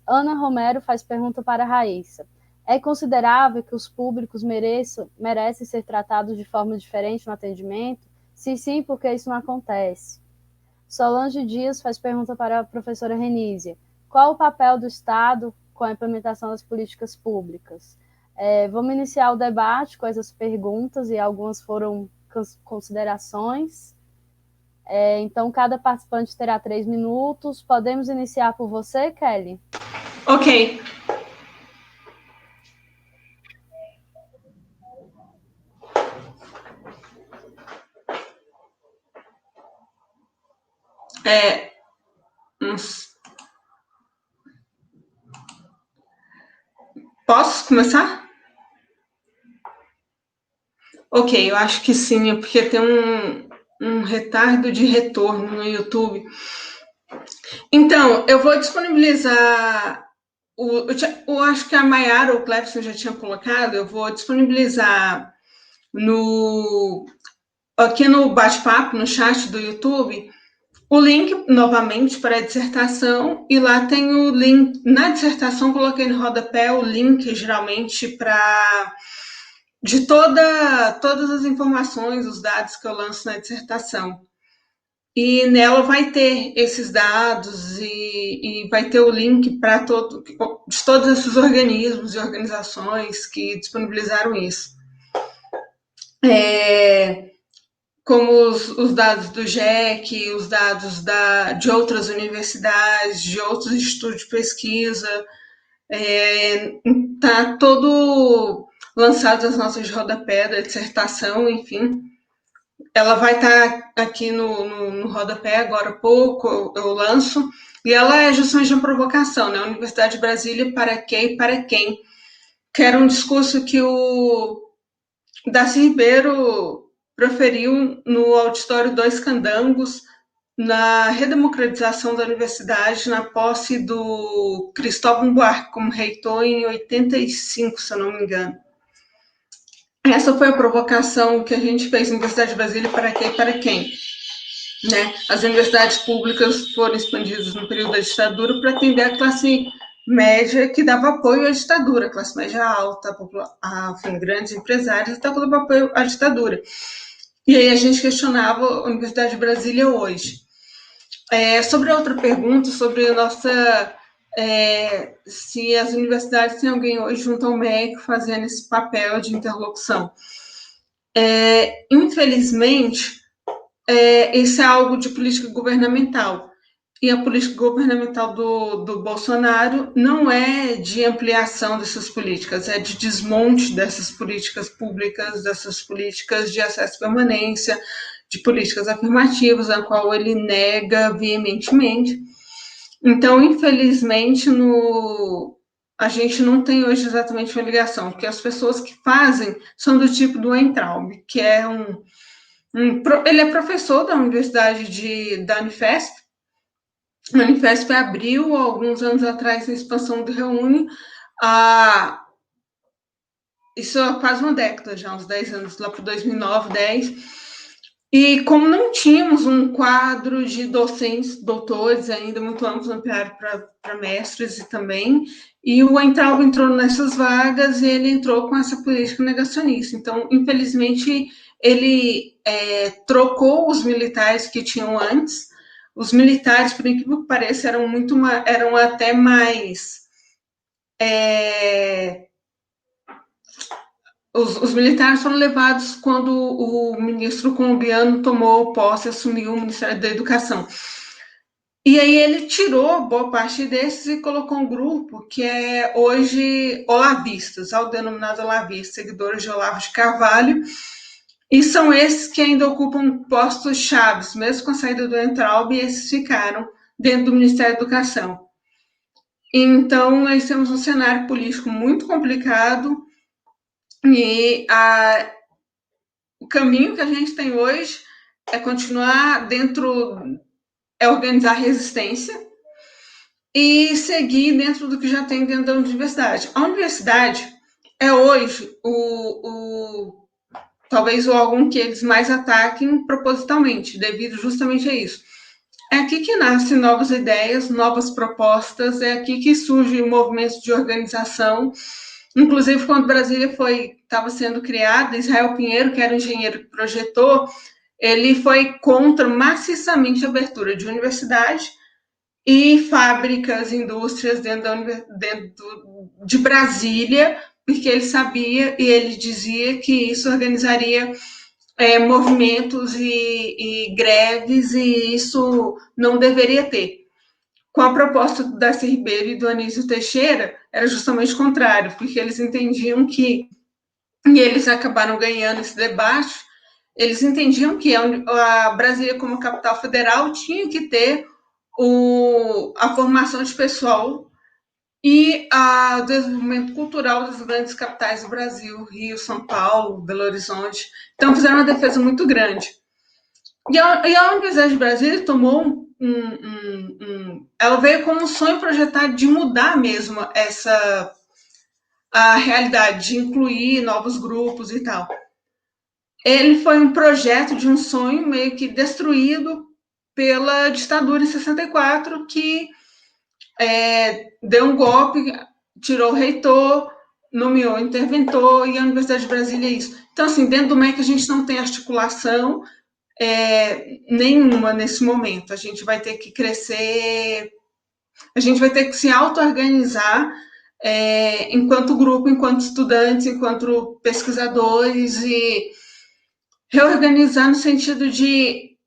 Ana Romero faz pergunta para a Raíssa. É considerável que os públicos merecem ser tratados de forma diferente no atendimento? Se sim, por que isso não acontece? Solange Dias faz pergunta para a professora Renísia. Qual o papel do Estado com a implementação das políticas públicas? Vamos iniciar o debate com essas perguntas e algumas foram considerações. Então, cada participante terá 3 minutos. Podemos iniciar por você, Kelly? Ok. Posso começar? Ok, eu acho que sim, é porque tem um retardo de retorno no YouTube. Então, eu vou disponibilizar. Eu acho que a Maiara ou o Clefson já tinha colocado, eu vou disponibilizar aqui no bate-papo, no chat do YouTube, o link novamente para a dissertação, e lá tem o link. Na dissertação, coloquei no rodapé o link, geralmente, de todas as informações, os dados que eu lanço na dissertação. E nela vai ter esses dados e vai ter o link para de todos esses organismos e organizações que disponibilizaram isso. Como os dados do GEC, os dados de outras universidades, de outros institutos de pesquisa, está todo lançado as notas de rodapé da dissertação, enfim. Ela vai estar aqui no rodapé agora há pouco, eu lanço, e ela é justamente uma provocação, né? Universidade de Brasília, para quê e para quem? Que era um discurso que o Darcy Ribeiro proferiu no auditório Dois Candangos, na redemocratização da universidade, na posse do Cristóvão Buarque como reitor em 85, se eu não me engano. Essa foi a provocação que a gente fez na Universidade de Brasília, para quê e para quem? Né? As universidades públicas foram expandidas no período da ditadura para atender a classe média que dava apoio à ditadura, classe média alta, enfim, grandes empresários, dava apoio à ditadura. E aí a gente questionava a Universidade de Brasília hoje. Sobre a outra pergunta, sobre a nossa... se as universidades têm alguém hoje junto ao MEC fazendo esse papel de interlocução. Infelizmente, isso é algo de política governamental. E a política governamental do Bolsonaro não é de ampliação dessas políticas, é de desmonte dessas políticas públicas, dessas políticas de acesso à permanência, de políticas afirmativas, a qual ele nega veementemente. Então, infelizmente, a gente não tem hoje exatamente uma ligação, porque as pessoas que fazem são do tipo do Weintraub, que é ele é professor da Universidade da Unifesp. A Unifesp abriu, alguns anos atrás, a expansão do Reúne, isso há quase uma década já, uns 10 anos, lá para 2009, 10. E como não tínhamos um quadro de docentes, doutores ainda muito amplo, ampliado para mestres também, e o Weintraub entrou nessas vagas e ele entrou com essa política negacionista. Então, infelizmente, ele trocou os militares que tinham antes. Os militares, por incrível que pareça, eram até mais... Os militares foram levados quando o ministro colombiano tomou posse, assumiu o Ministério da Educação. E aí ele tirou boa parte desses e colocou um grupo que é hoje olavistas, autodenominado olavistas, seguidores de Olavo de Carvalho, e são esses que ainda ocupam postos chaves, mesmo com a saída do Weintraub, e esses ficaram dentro do Ministério da Educação. Então, nós temos um cenário político muito complicado, e o caminho que a gente tem hoje é continuar organizar a resistência e seguir dentro do que já tem dentro da universidade. A universidade é hoje talvez o órgão que eles mais ataquem propositalmente, devido justamente a isso. É aqui que nascem novas ideias, novas propostas, é aqui que surgem movimentos de organização. Inclusive, quando Brasília estava sendo criada, Israel Pinheiro, que era o engenheiro que projetou, ele foi contra maciçamente a abertura de universidade e fábricas, indústrias dentro de Brasília, porque ele sabia e ele dizia que isso organizaria movimentos e greves, e isso não deveria ter. Com a proposta do Darcy Ribeiro e do Anísio Teixeira, era justamente o contrário, porque eles entendiam que, e eles acabaram ganhando esse debate, eles entendiam que a Brasília, como capital federal, tinha que ter a formação de pessoal e o desenvolvimento cultural das grandes capitais do Brasil, Rio, São Paulo, Belo Horizonte. Então, fizeram uma defesa muito grande. E a Universidade de Brasília tomou ela veio com um sonho projetado de mudar mesmo a realidade, de incluir novos grupos e tal. Ele foi um projeto de um sonho meio que destruído pela ditadura em 64, que deu um golpe, tirou o reitor, nomeou interventor, e a Universidade de Brasília é isso. Então, assim, dentro do MEC a gente não tem articulação nenhuma nesse momento. A gente vai ter que crescer, a gente vai ter que se auto-organizar enquanto grupo, enquanto estudantes, enquanto pesquisadores, e reorganizar no sentido de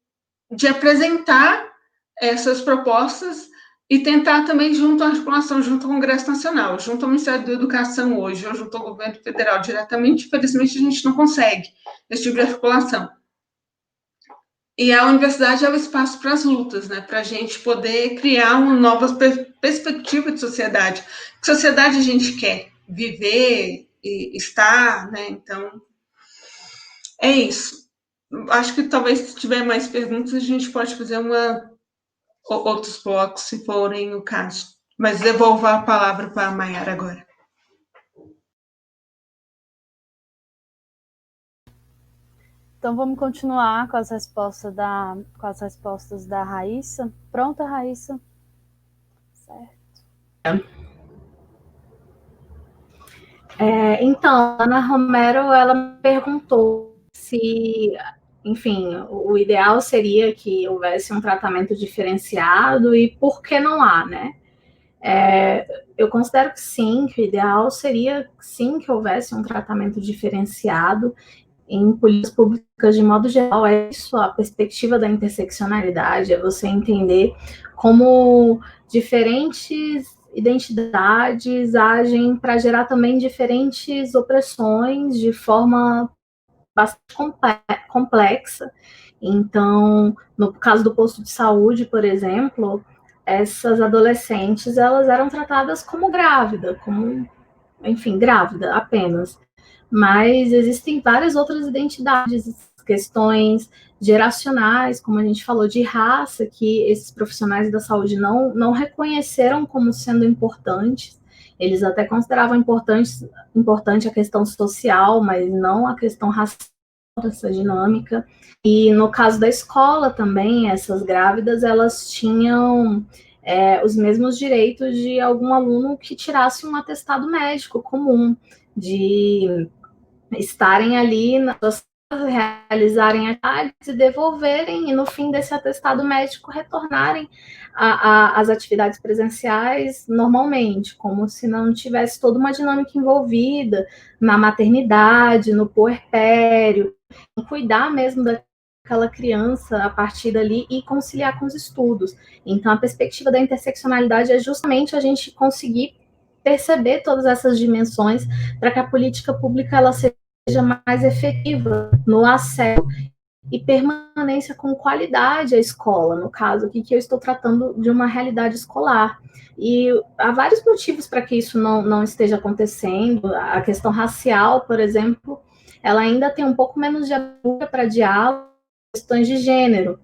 apresentar essas propostas e tentar também, junto à articulação, junto ao Congresso Nacional, junto ao Ministério da Educação hoje, ou junto ao governo federal diretamente, infelizmente a gente não consegue esse tipo de articulação. E a universidade é o espaço para as lutas, né? Para a gente poder criar uma nova perspectiva de sociedade. Que sociedade a gente quer viver e estar, né? Então, é isso. Acho que talvez, se tiver mais perguntas, a gente pode fazer outros blocos, se forem o caso. Mas devolvo a palavra para a Mayara agora. Então vamos continuar com as respostas da Raíssa. Pronta, Raíssa? Certo. Então, a Ana Romero, ela me perguntou se, enfim, o ideal seria que houvesse um tratamento diferenciado e por que não há, né? Eu considero que sim, que o ideal seria, sim, que houvesse um tratamento diferenciado em políticas públicas de modo geral. É isso, a perspectiva da interseccionalidade, é você entender como diferentes identidades agem para gerar também diferentes opressões de forma bastante complexa. Então, no caso do posto de saúde, por exemplo, essas adolescentes, elas eram tratadas como grávida, grávida apenas. Mas existem várias outras identidades, questões geracionais, como a gente falou, de raça, que esses profissionais da saúde não reconheceram como sendo importantes. Eles até consideravam importante a questão social, mas não a questão racial dessa dinâmica. E no caso da escola também, essas grávidas, elas tinham os mesmos direitos de algum aluno que tirasse um atestado médico comum, de estarem ali nas suas casas, realizarem análises e devolverem, e no fim desse atestado médico retornarem às atividades presenciais normalmente, como se não tivesse toda uma dinâmica envolvida na maternidade, no puerpério, em cuidar mesmo daquela criança a partir dali e conciliar com os estudos. Então, a perspectiva da interseccionalidade é justamente a gente conseguir perceber todas essas dimensões para que a política pública ela seja mais efetiva no acesso e permanência com qualidade à escola. No caso aqui que eu estou tratando de uma realidade escolar. E há vários motivos para que isso não esteja acontecendo. A questão racial, por exemplo, ela ainda tem um pouco menos de abertura para diálogo, questões de gênero.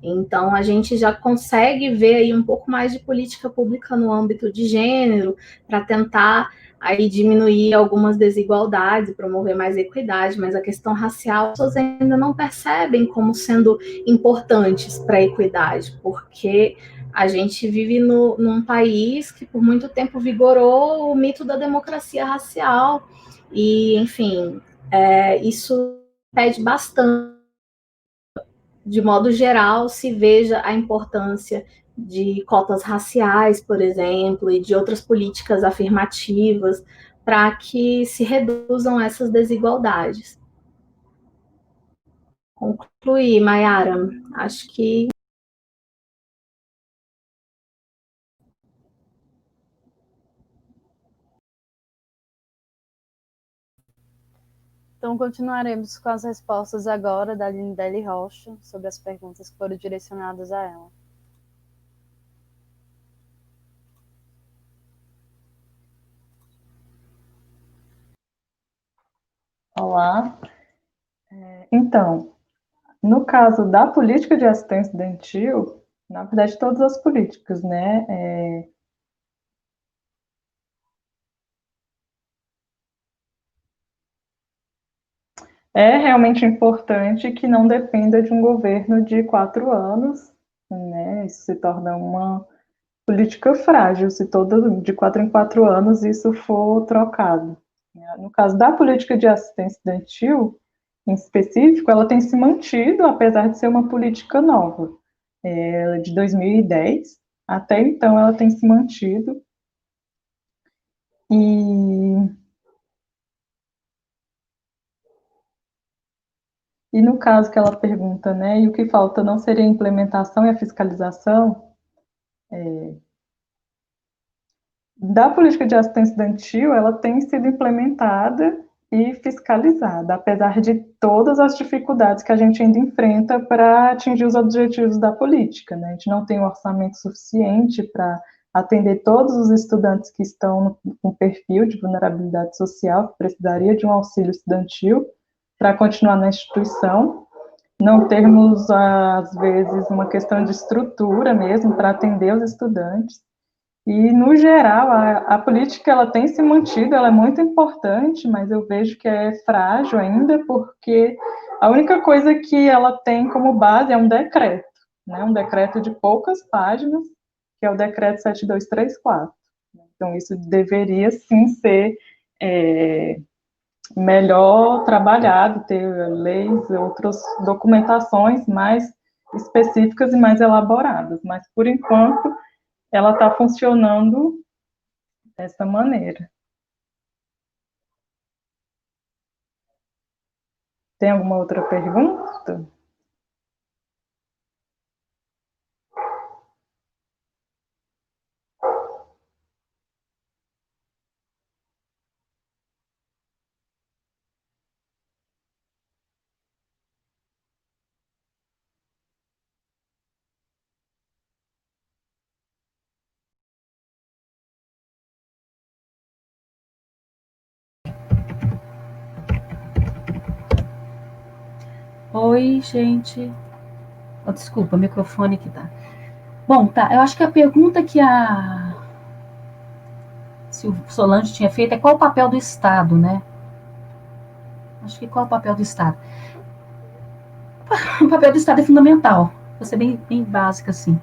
Então, a gente já consegue ver aí um pouco mais de política pública no âmbito de gênero, para tentar aí diminuir algumas desigualdades e promover mais equidade, mas a questão racial, as pessoas ainda não percebem como sendo importantes para a equidade, porque a gente vive num país que por muito tempo vigorou o mito da democracia racial, e, enfim, isso pede bastante. De modo geral, se veja a importância de cotas raciais, por exemplo, e de outras políticas afirmativas para que se reduzam essas desigualdades. Concluir, Mayara, acho que... Então, continuaremos com as respostas agora da Lindeli Rocha sobre as perguntas que foram direcionadas a ela. Olá. Então, no caso da política de assistência estudantil, na verdade, todas as políticas, né? É realmente importante que não dependa de um governo de 4 anos, né? Isso se torna uma política frágil, se de 4 em 4 anos isso for trocado. No caso da política de assistência estudantil, em específico, ela tem se mantido, apesar de ser uma política nova. De 2010, até então ela tem se mantido. E no caso que ela pergunta, né, e o que falta não seria a implementação e a fiscalização, da política de assistência estudantil, ela tem sido implementada e fiscalizada, apesar de todas as dificuldades que a gente ainda enfrenta para atingir os objetivos da política, né? A gente não tem um orçamento suficiente para atender todos os estudantes que estão com perfil de vulnerabilidade social, que precisaria de um auxílio estudantil para continuar na instituição. Não termos, às vezes, uma questão de estrutura mesmo para atender os estudantes. E, no geral, a política ela tem se mantido, ela é muito importante, mas eu vejo que é frágil ainda, porque a única coisa que ela tem como base é um decreto, né? Um decreto de poucas páginas, que é o decreto 7234. Então, isso deveria, sim, ser melhor trabalhado, ter leis, outras documentações mais específicas e mais elaboradas, mas, por enquanto, ela está funcionando dessa maneira. Tem alguma outra pergunta? Oi, gente. Oh, desculpa, o microfone que tá. Bom, tá. Eu acho que a pergunta que a Solange tinha feito é qual o papel do Estado, né? Acho que qual é o papel do Estado? O papel do Estado é fundamental. Vou ser bem básica, assim.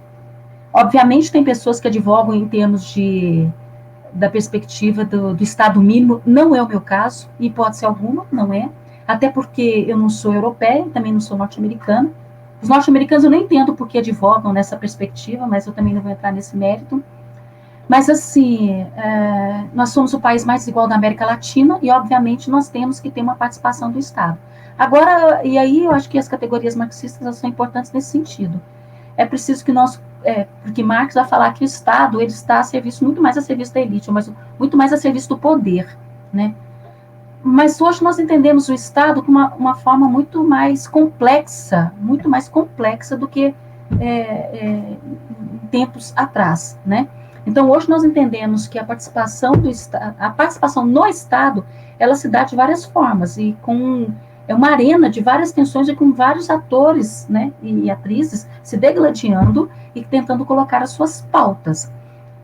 Obviamente, tem pessoas que advogam em termos da perspectiva do Estado mínimo. Não é o meu caso, em hipótese alguma, não é. Até porque eu não sou europeia, também não sou norte-americana. Os norte-americanos eu nem entendo por que advogam nessa perspectiva, mas eu também não vou entrar nesse mérito. Mas, assim, nós somos o país mais desigual da América Latina e, obviamente, nós temos que ter uma participação do Estado. Agora, e aí eu acho que as categorias marxistas são importantes nesse sentido. É preciso que nós, porque Marx vai falar que o Estado ele está a serviço, muito mais a serviço da elite, mas muito mais a serviço do poder, né? Mas hoje nós entendemos o Estado como uma forma muito mais complexa do que em tempos atrás, né? Então, hoje nós entendemos que a participação no Estado, ela se dá de várias formas, e é uma arena de várias tensões e com vários atores, né, e atrizes se degladiando e tentando colocar as suas pautas.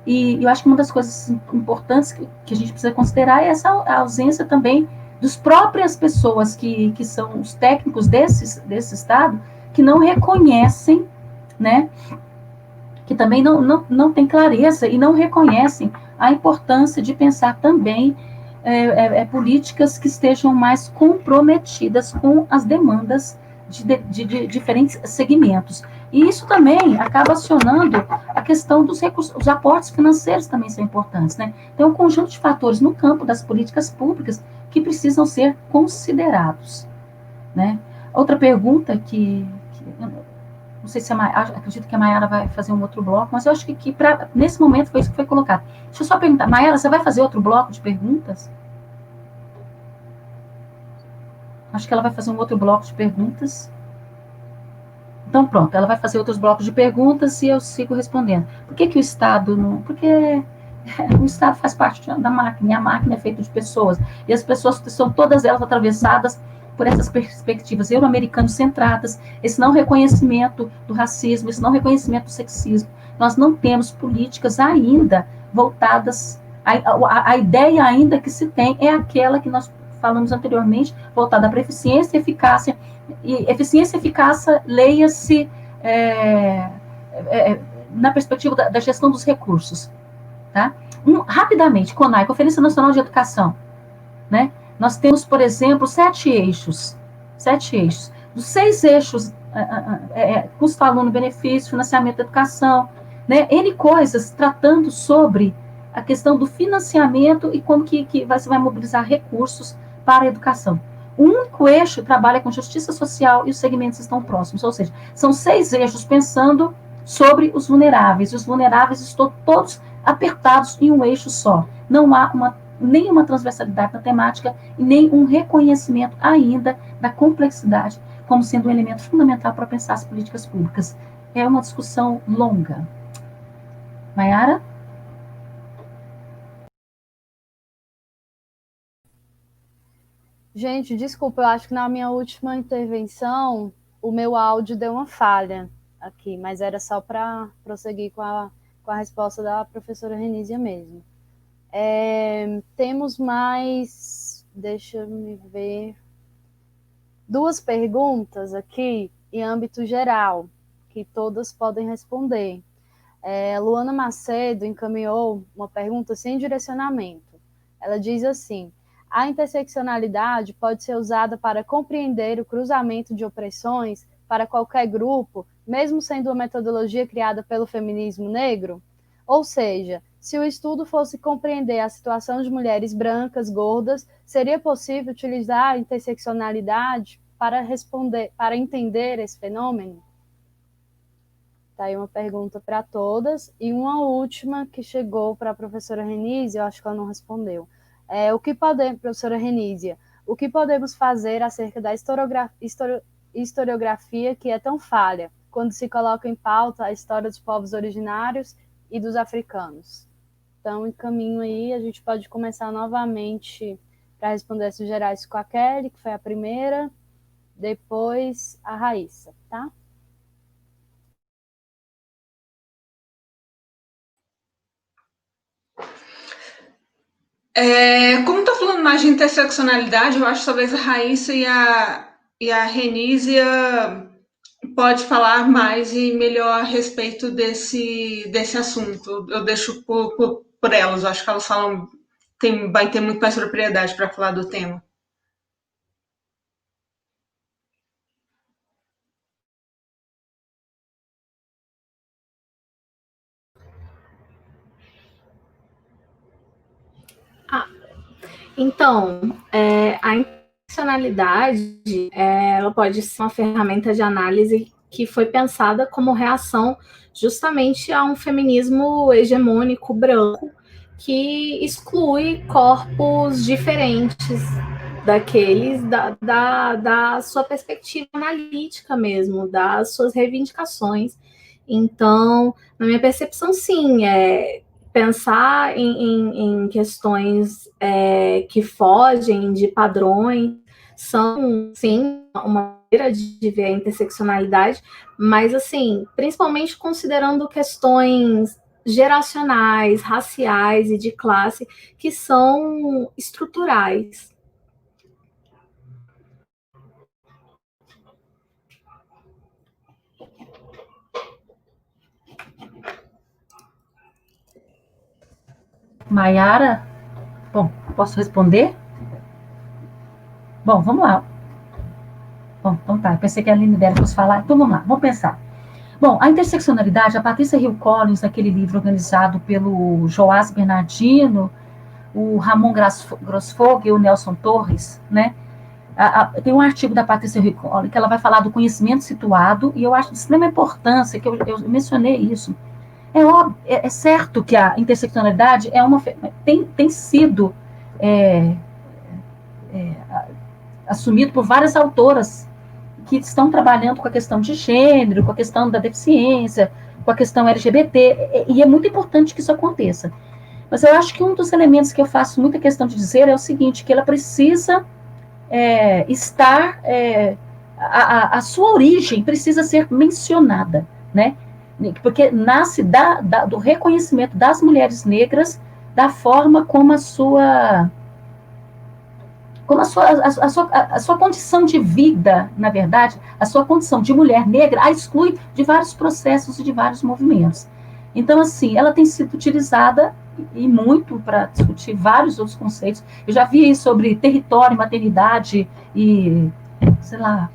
E eu acho que uma das coisas importantes que a gente precisa considerar é essa ausência também das próprias pessoas que são os técnicos desse Estado, que não reconhecem, né, que também não tem clareza e não reconhecem a importância de pensar também políticas que estejam mais comprometidas com as demandas de diferentes segmentos. E isso também acaba acionando a questão dos recursos, os aportes financeiros também são importantes, né? Tem um conjunto de fatores no campo das políticas públicas que precisam ser considerados, né? Outra pergunta que não sei se acredito que a Mayara vai fazer um outro bloco, mas eu acho que nesse momento foi isso que foi colocado. Deixa eu só perguntar, Mayara, você vai fazer outro bloco de perguntas? Acho que ela vai fazer um outro bloco de perguntas. Então, pronto, ela vai fazer outros blocos de perguntas e eu sigo respondendo. Por que o Estado não... Porque o Estado faz parte da máquina, e a máquina é feita de pessoas, e as pessoas são todas elas atravessadas por essas perspectivas euro-americanas centradas, esse não reconhecimento do racismo, esse não reconhecimento do sexismo. Nós não temos políticas ainda voltadas... A ideia ainda que se tem é aquela que nós falamos anteriormente, voltada para eficiência e eficácia. E eficiência e eficácia, leia-se na perspectiva da gestão dos recursos. Tá? Rapidamente, CONAI, Conferência Nacional de Educação, né? Nós temos, por exemplo, 7 eixos. Dos 6 eixos, custo aluno, benefício, financiamento da educação, né? N coisas tratando sobre a questão do financiamento e como que você vai mobilizar recursos para a educação. O único eixo trabalha com justiça social e os segmentos estão próximos, ou seja, são 6 eixos pensando sobre os vulneráveis, e os vulneráveis estão todos apertados em um eixo só. Não há nenhuma transversalidade na temática e nem um reconhecimento ainda da complexidade como sendo um elemento fundamental para pensar as políticas públicas. É uma discussão longa. Maiara? Gente, desculpa, eu acho que na minha última intervenção o meu áudio deu uma falha aqui, mas era só para prosseguir com a resposta da professora Renísia mesmo. Temos mais, deixa eu ver, 2 perguntas aqui em âmbito geral, que todas podem responder. Luana Macedo encaminhou uma pergunta sem direcionamento. Ela diz assim: a interseccionalidade pode ser usada para compreender o cruzamento de opressões para qualquer grupo, mesmo sendo uma metodologia criada pelo feminismo negro? Ou seja, se o estudo fosse compreender a situação de mulheres brancas, gordas, seria possível utilizar a interseccionalidade para entender esse fenômeno? Tá aí uma pergunta para todas. E uma última que chegou para a professora Renísia, eu acho que ela não respondeu. Professora Renísia, o que podemos fazer acerca da historiografia que é tão falha, quando se coloca em pauta a história dos povos originários e dos africanos? Então, em caminho aí, a gente pode começar novamente para responder essas gerais com a Kelly, que foi a primeira, depois a Raíssa, tá? Como estou falando mais de interseccionalidade, eu acho que talvez a Raíssa e a Renísia pode falar mais e melhor a respeito desse assunto. Eu deixo por elas, eu acho que elas vai ter muito mais propriedade para falar do tema. Então, a interseccionalidade, ela pode ser uma ferramenta de análise que foi pensada como reação justamente a um feminismo hegemônico branco que exclui corpos diferentes daqueles da sua perspectiva analítica mesmo, das suas reivindicações. Então, na minha percepção, sim, pensar em questões que fogem de padrões são, sim, uma maneira de ver a interseccionalidade, mas, assim, principalmente considerando questões geracionais, raciais e de classe que são estruturais. Maiara? Bom, posso responder? Bom, vamos lá. Bom, então tá, eu pensei que a Aline Dera fosse falar, então vamos lá, vamos pensar. Bom, a interseccionalidade, a Patrícia Hill Collins, naquele livro organizado pelo Joás Bernardino, o Ramon Grossfogel e o Nelson Torres, né? Tem um artigo da Patrícia Hill Collins que ela vai falar do conhecimento situado, e eu acho de extrema importância, que eu mencionei isso. É certo que a interseccionalidade tem sido assumido por várias autoras que estão trabalhando com a questão de gênero, com a questão da deficiência, com a questão LGBT, e é muito importante que isso aconteça. Mas eu acho que um dos elementos que eu faço muita questão de dizer é o seguinte, que ela precisa estar, a sua origem precisa ser mencionada, né? Porque nasce do reconhecimento das mulheres negras, da forma como a sua condição de vida, na verdade, a sua condição de mulher negra a exclui de vários processos e de vários movimentos. Então, assim, ela tem sido utilizada e muito para discutir vários outros conceitos. Eu já vi sobre território, maternidade e, sei lá,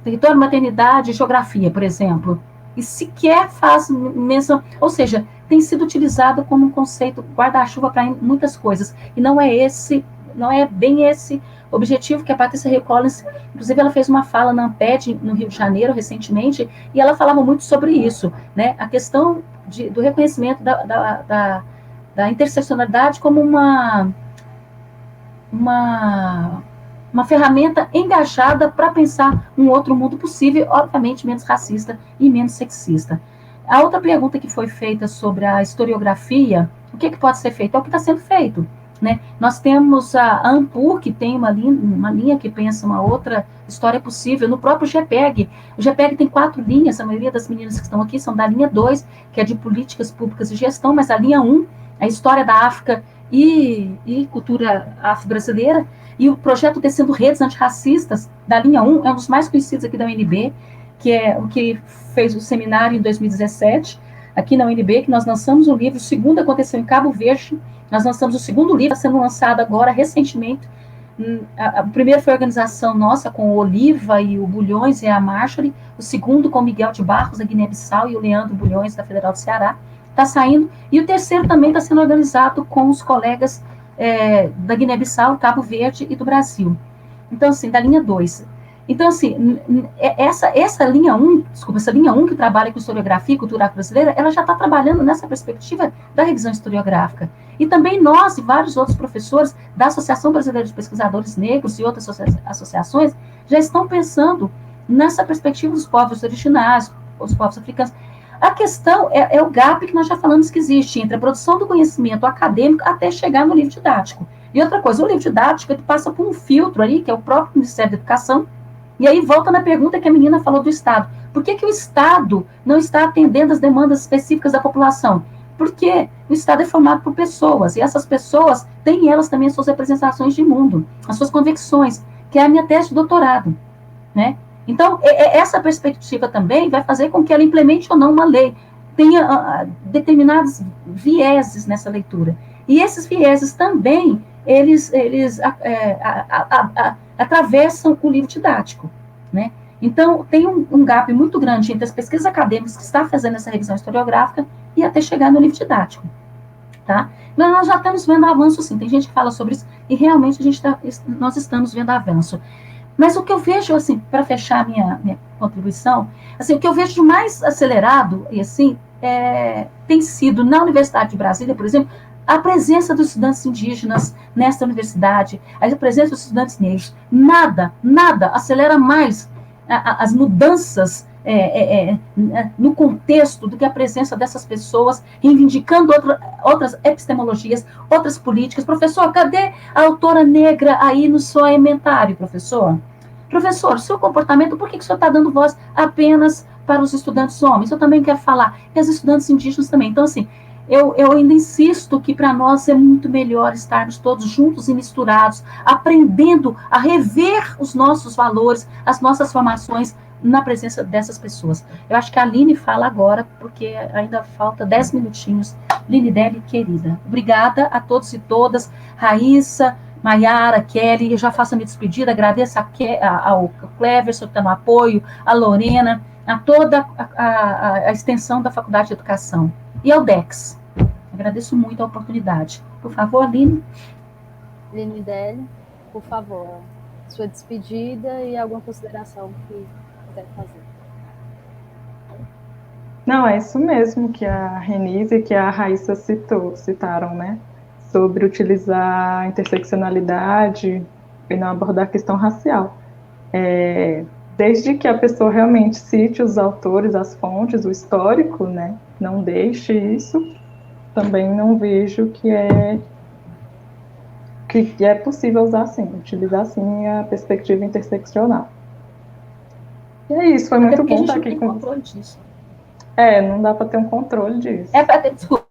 território, maternidade e geografia, por exemplo. E sequer faz menção, ou seja, tem sido utilizado como um conceito guarda-chuva para muitas coisas. E não é bem esse objetivo que a Patrícia Hill Collins, inclusive ela fez uma fala na Amped, no Rio de Janeiro, recentemente, e ela falava muito sobre isso, né? A questão do reconhecimento da interseccionalidade como uma ferramenta engajada para pensar um outro mundo possível, obviamente menos racista e menos sexista. A outra pergunta que foi feita sobre a historiografia, o que pode ser feito? É o que está sendo feito. Né? Nós temos a Ampur, que tem uma linha que pensa uma outra história possível, no próprio GPEG. O GPEG tem 4 linhas, a maioria das meninas que estão aqui são da linha 2, que é de políticas públicas e gestão, mas a linha 1, a história da África e cultura afro-brasileira, e o projeto Tecendo Redes Antirracistas, da linha 1, é um dos mais conhecidos aqui da UNB, que é o que fez o seminário em 2017, aqui na UNB, que nós lançamos um livro, o segundo aconteceu em Cabo Verde, nós lançamos o segundo livro, está sendo lançado agora, recentemente. O primeiro foi a organização nossa, com o Oliva e o Bulhões e a Marjorie, o segundo com o Miguel de Barros, da Guiné-Bissau, e o Leandro Bulhões, da Federal do Ceará, está saindo, e o terceiro também está sendo organizado com os colegas da Guiné-Bissau, Cabo Verde e do Brasil. Então, assim, da linha 2. Então, assim, essa linha 1, essa linha 1 que trabalha com historiografia e cultura brasileira, ela já está trabalhando nessa perspectiva da revisão historiográfica. E também nós e vários outros professores da Associação Brasileira de Pesquisadores Negros e outras associações já estão pensando nessa perspectiva dos povos originários, os povos africanos. A questão é o gap que nós já falamos que existe entre a produção do conhecimento acadêmico até chegar no livro didático. E outra coisa, o livro didático ele passa por um filtro ali, que é o próprio Ministério da Educação, e aí volta na pergunta que a menina falou do Estado. Por que o Estado não está atendendo as demandas específicas da população? Porque o Estado é formado por pessoas, e essas pessoas têm elas também as suas representações de mundo, as suas convicções, que é a minha tese de doutorado, né? Então, essa perspectiva também vai fazer com que ela implemente ou não uma lei, tenha determinados vieses nessa leitura. E esses vieses também, eles atravessam o livro didático, né? Então, tem um gap muito grande entre as pesquisas acadêmicas que está fazendo essa revisão historiográfica e até chegar no livro didático, tá? Mas nós já estamos vendo avanço, sim. Tem gente que fala sobre isso e realmente nós estamos vendo avanço. Mas o que eu vejo, assim, para fechar a minha contribuição, assim, o que eu vejo de mais acelerado, e assim, tem sido, na Universidade de Brasília, por exemplo, a presença dos estudantes indígenas nesta universidade, a presença dos estudantes negros. Nada acelera mais as mudanças no contexto do que a presença dessas pessoas reivindicando outras epistemologias, outras políticas. Professor, cadê a autora negra aí no seu ementário, professor? Professor, seu comportamento, por que o senhor está dando voz apenas para os estudantes homens? Eu também quero falar, e as estudantes indígenas também. Então, assim, eu ainda insisto que para nós é muito melhor estarmos todos juntos e misturados, aprendendo a rever os nossos valores, as nossas formações, na presença dessas pessoas. Eu acho que a Aline fala agora, porque ainda falta 10 minutinhos. Aline Deli, querida. Obrigada a todos e todas. Raíssa, Maiara, Kelly, eu já faço a minha despedida, agradeço ao Cleverson, que está no apoio, a Lorena, a toda a extensão da Faculdade de Educação. E ao DEX. Agradeço muito a oportunidade. Por favor, Aline. Aline Deli, por favor, sua despedida e alguma consideração que quiser fazer. Não, é isso mesmo que a Renise e que a Raíssa citaram, né? Sobre utilizar a interseccionalidade e não abordar a questão racial. Desde que a pessoa realmente cite os autores, as fontes, o histórico, né? Não deixe isso, também não vejo que é possível usar assim, utilizar assim a perspectiva interseccional. E é isso, foi muito bom estar aqui com você. Não dá para ter um controle disso. Desculpa.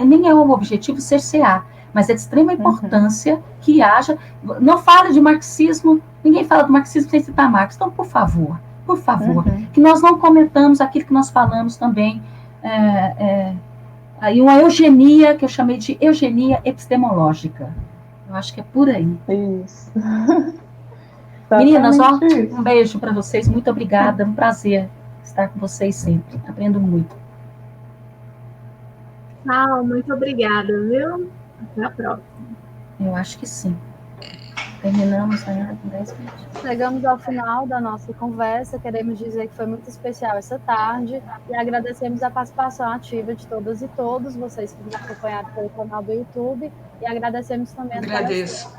Nem é um objetivo cercear, mas é de extrema importância que haja. Não fale de marxismo, ninguém fala do marxismo sem citar Marx. Então, por favor, Por favor. Que nós não cometamos aquilo que nós falamos também, aí uma eugenia, que eu chamei de eugenia epistemológica. Eu acho que é por aí. Isso. Meninas, ó, um beijo para vocês, muito obrigada, um prazer estar com vocês sempre, aprendo muito. Tchau, muito obrigada, viu? Até a próxima. Eu acho que sim. Terminamos ainda com 10 minutos. Chegamos ao final da nossa conversa, queremos dizer que foi muito especial essa tarde e agradecemos a participação ativa de todas e todos, vocês que nos acompanharam pelo canal do YouTube, e agradecemos também a Agradeço.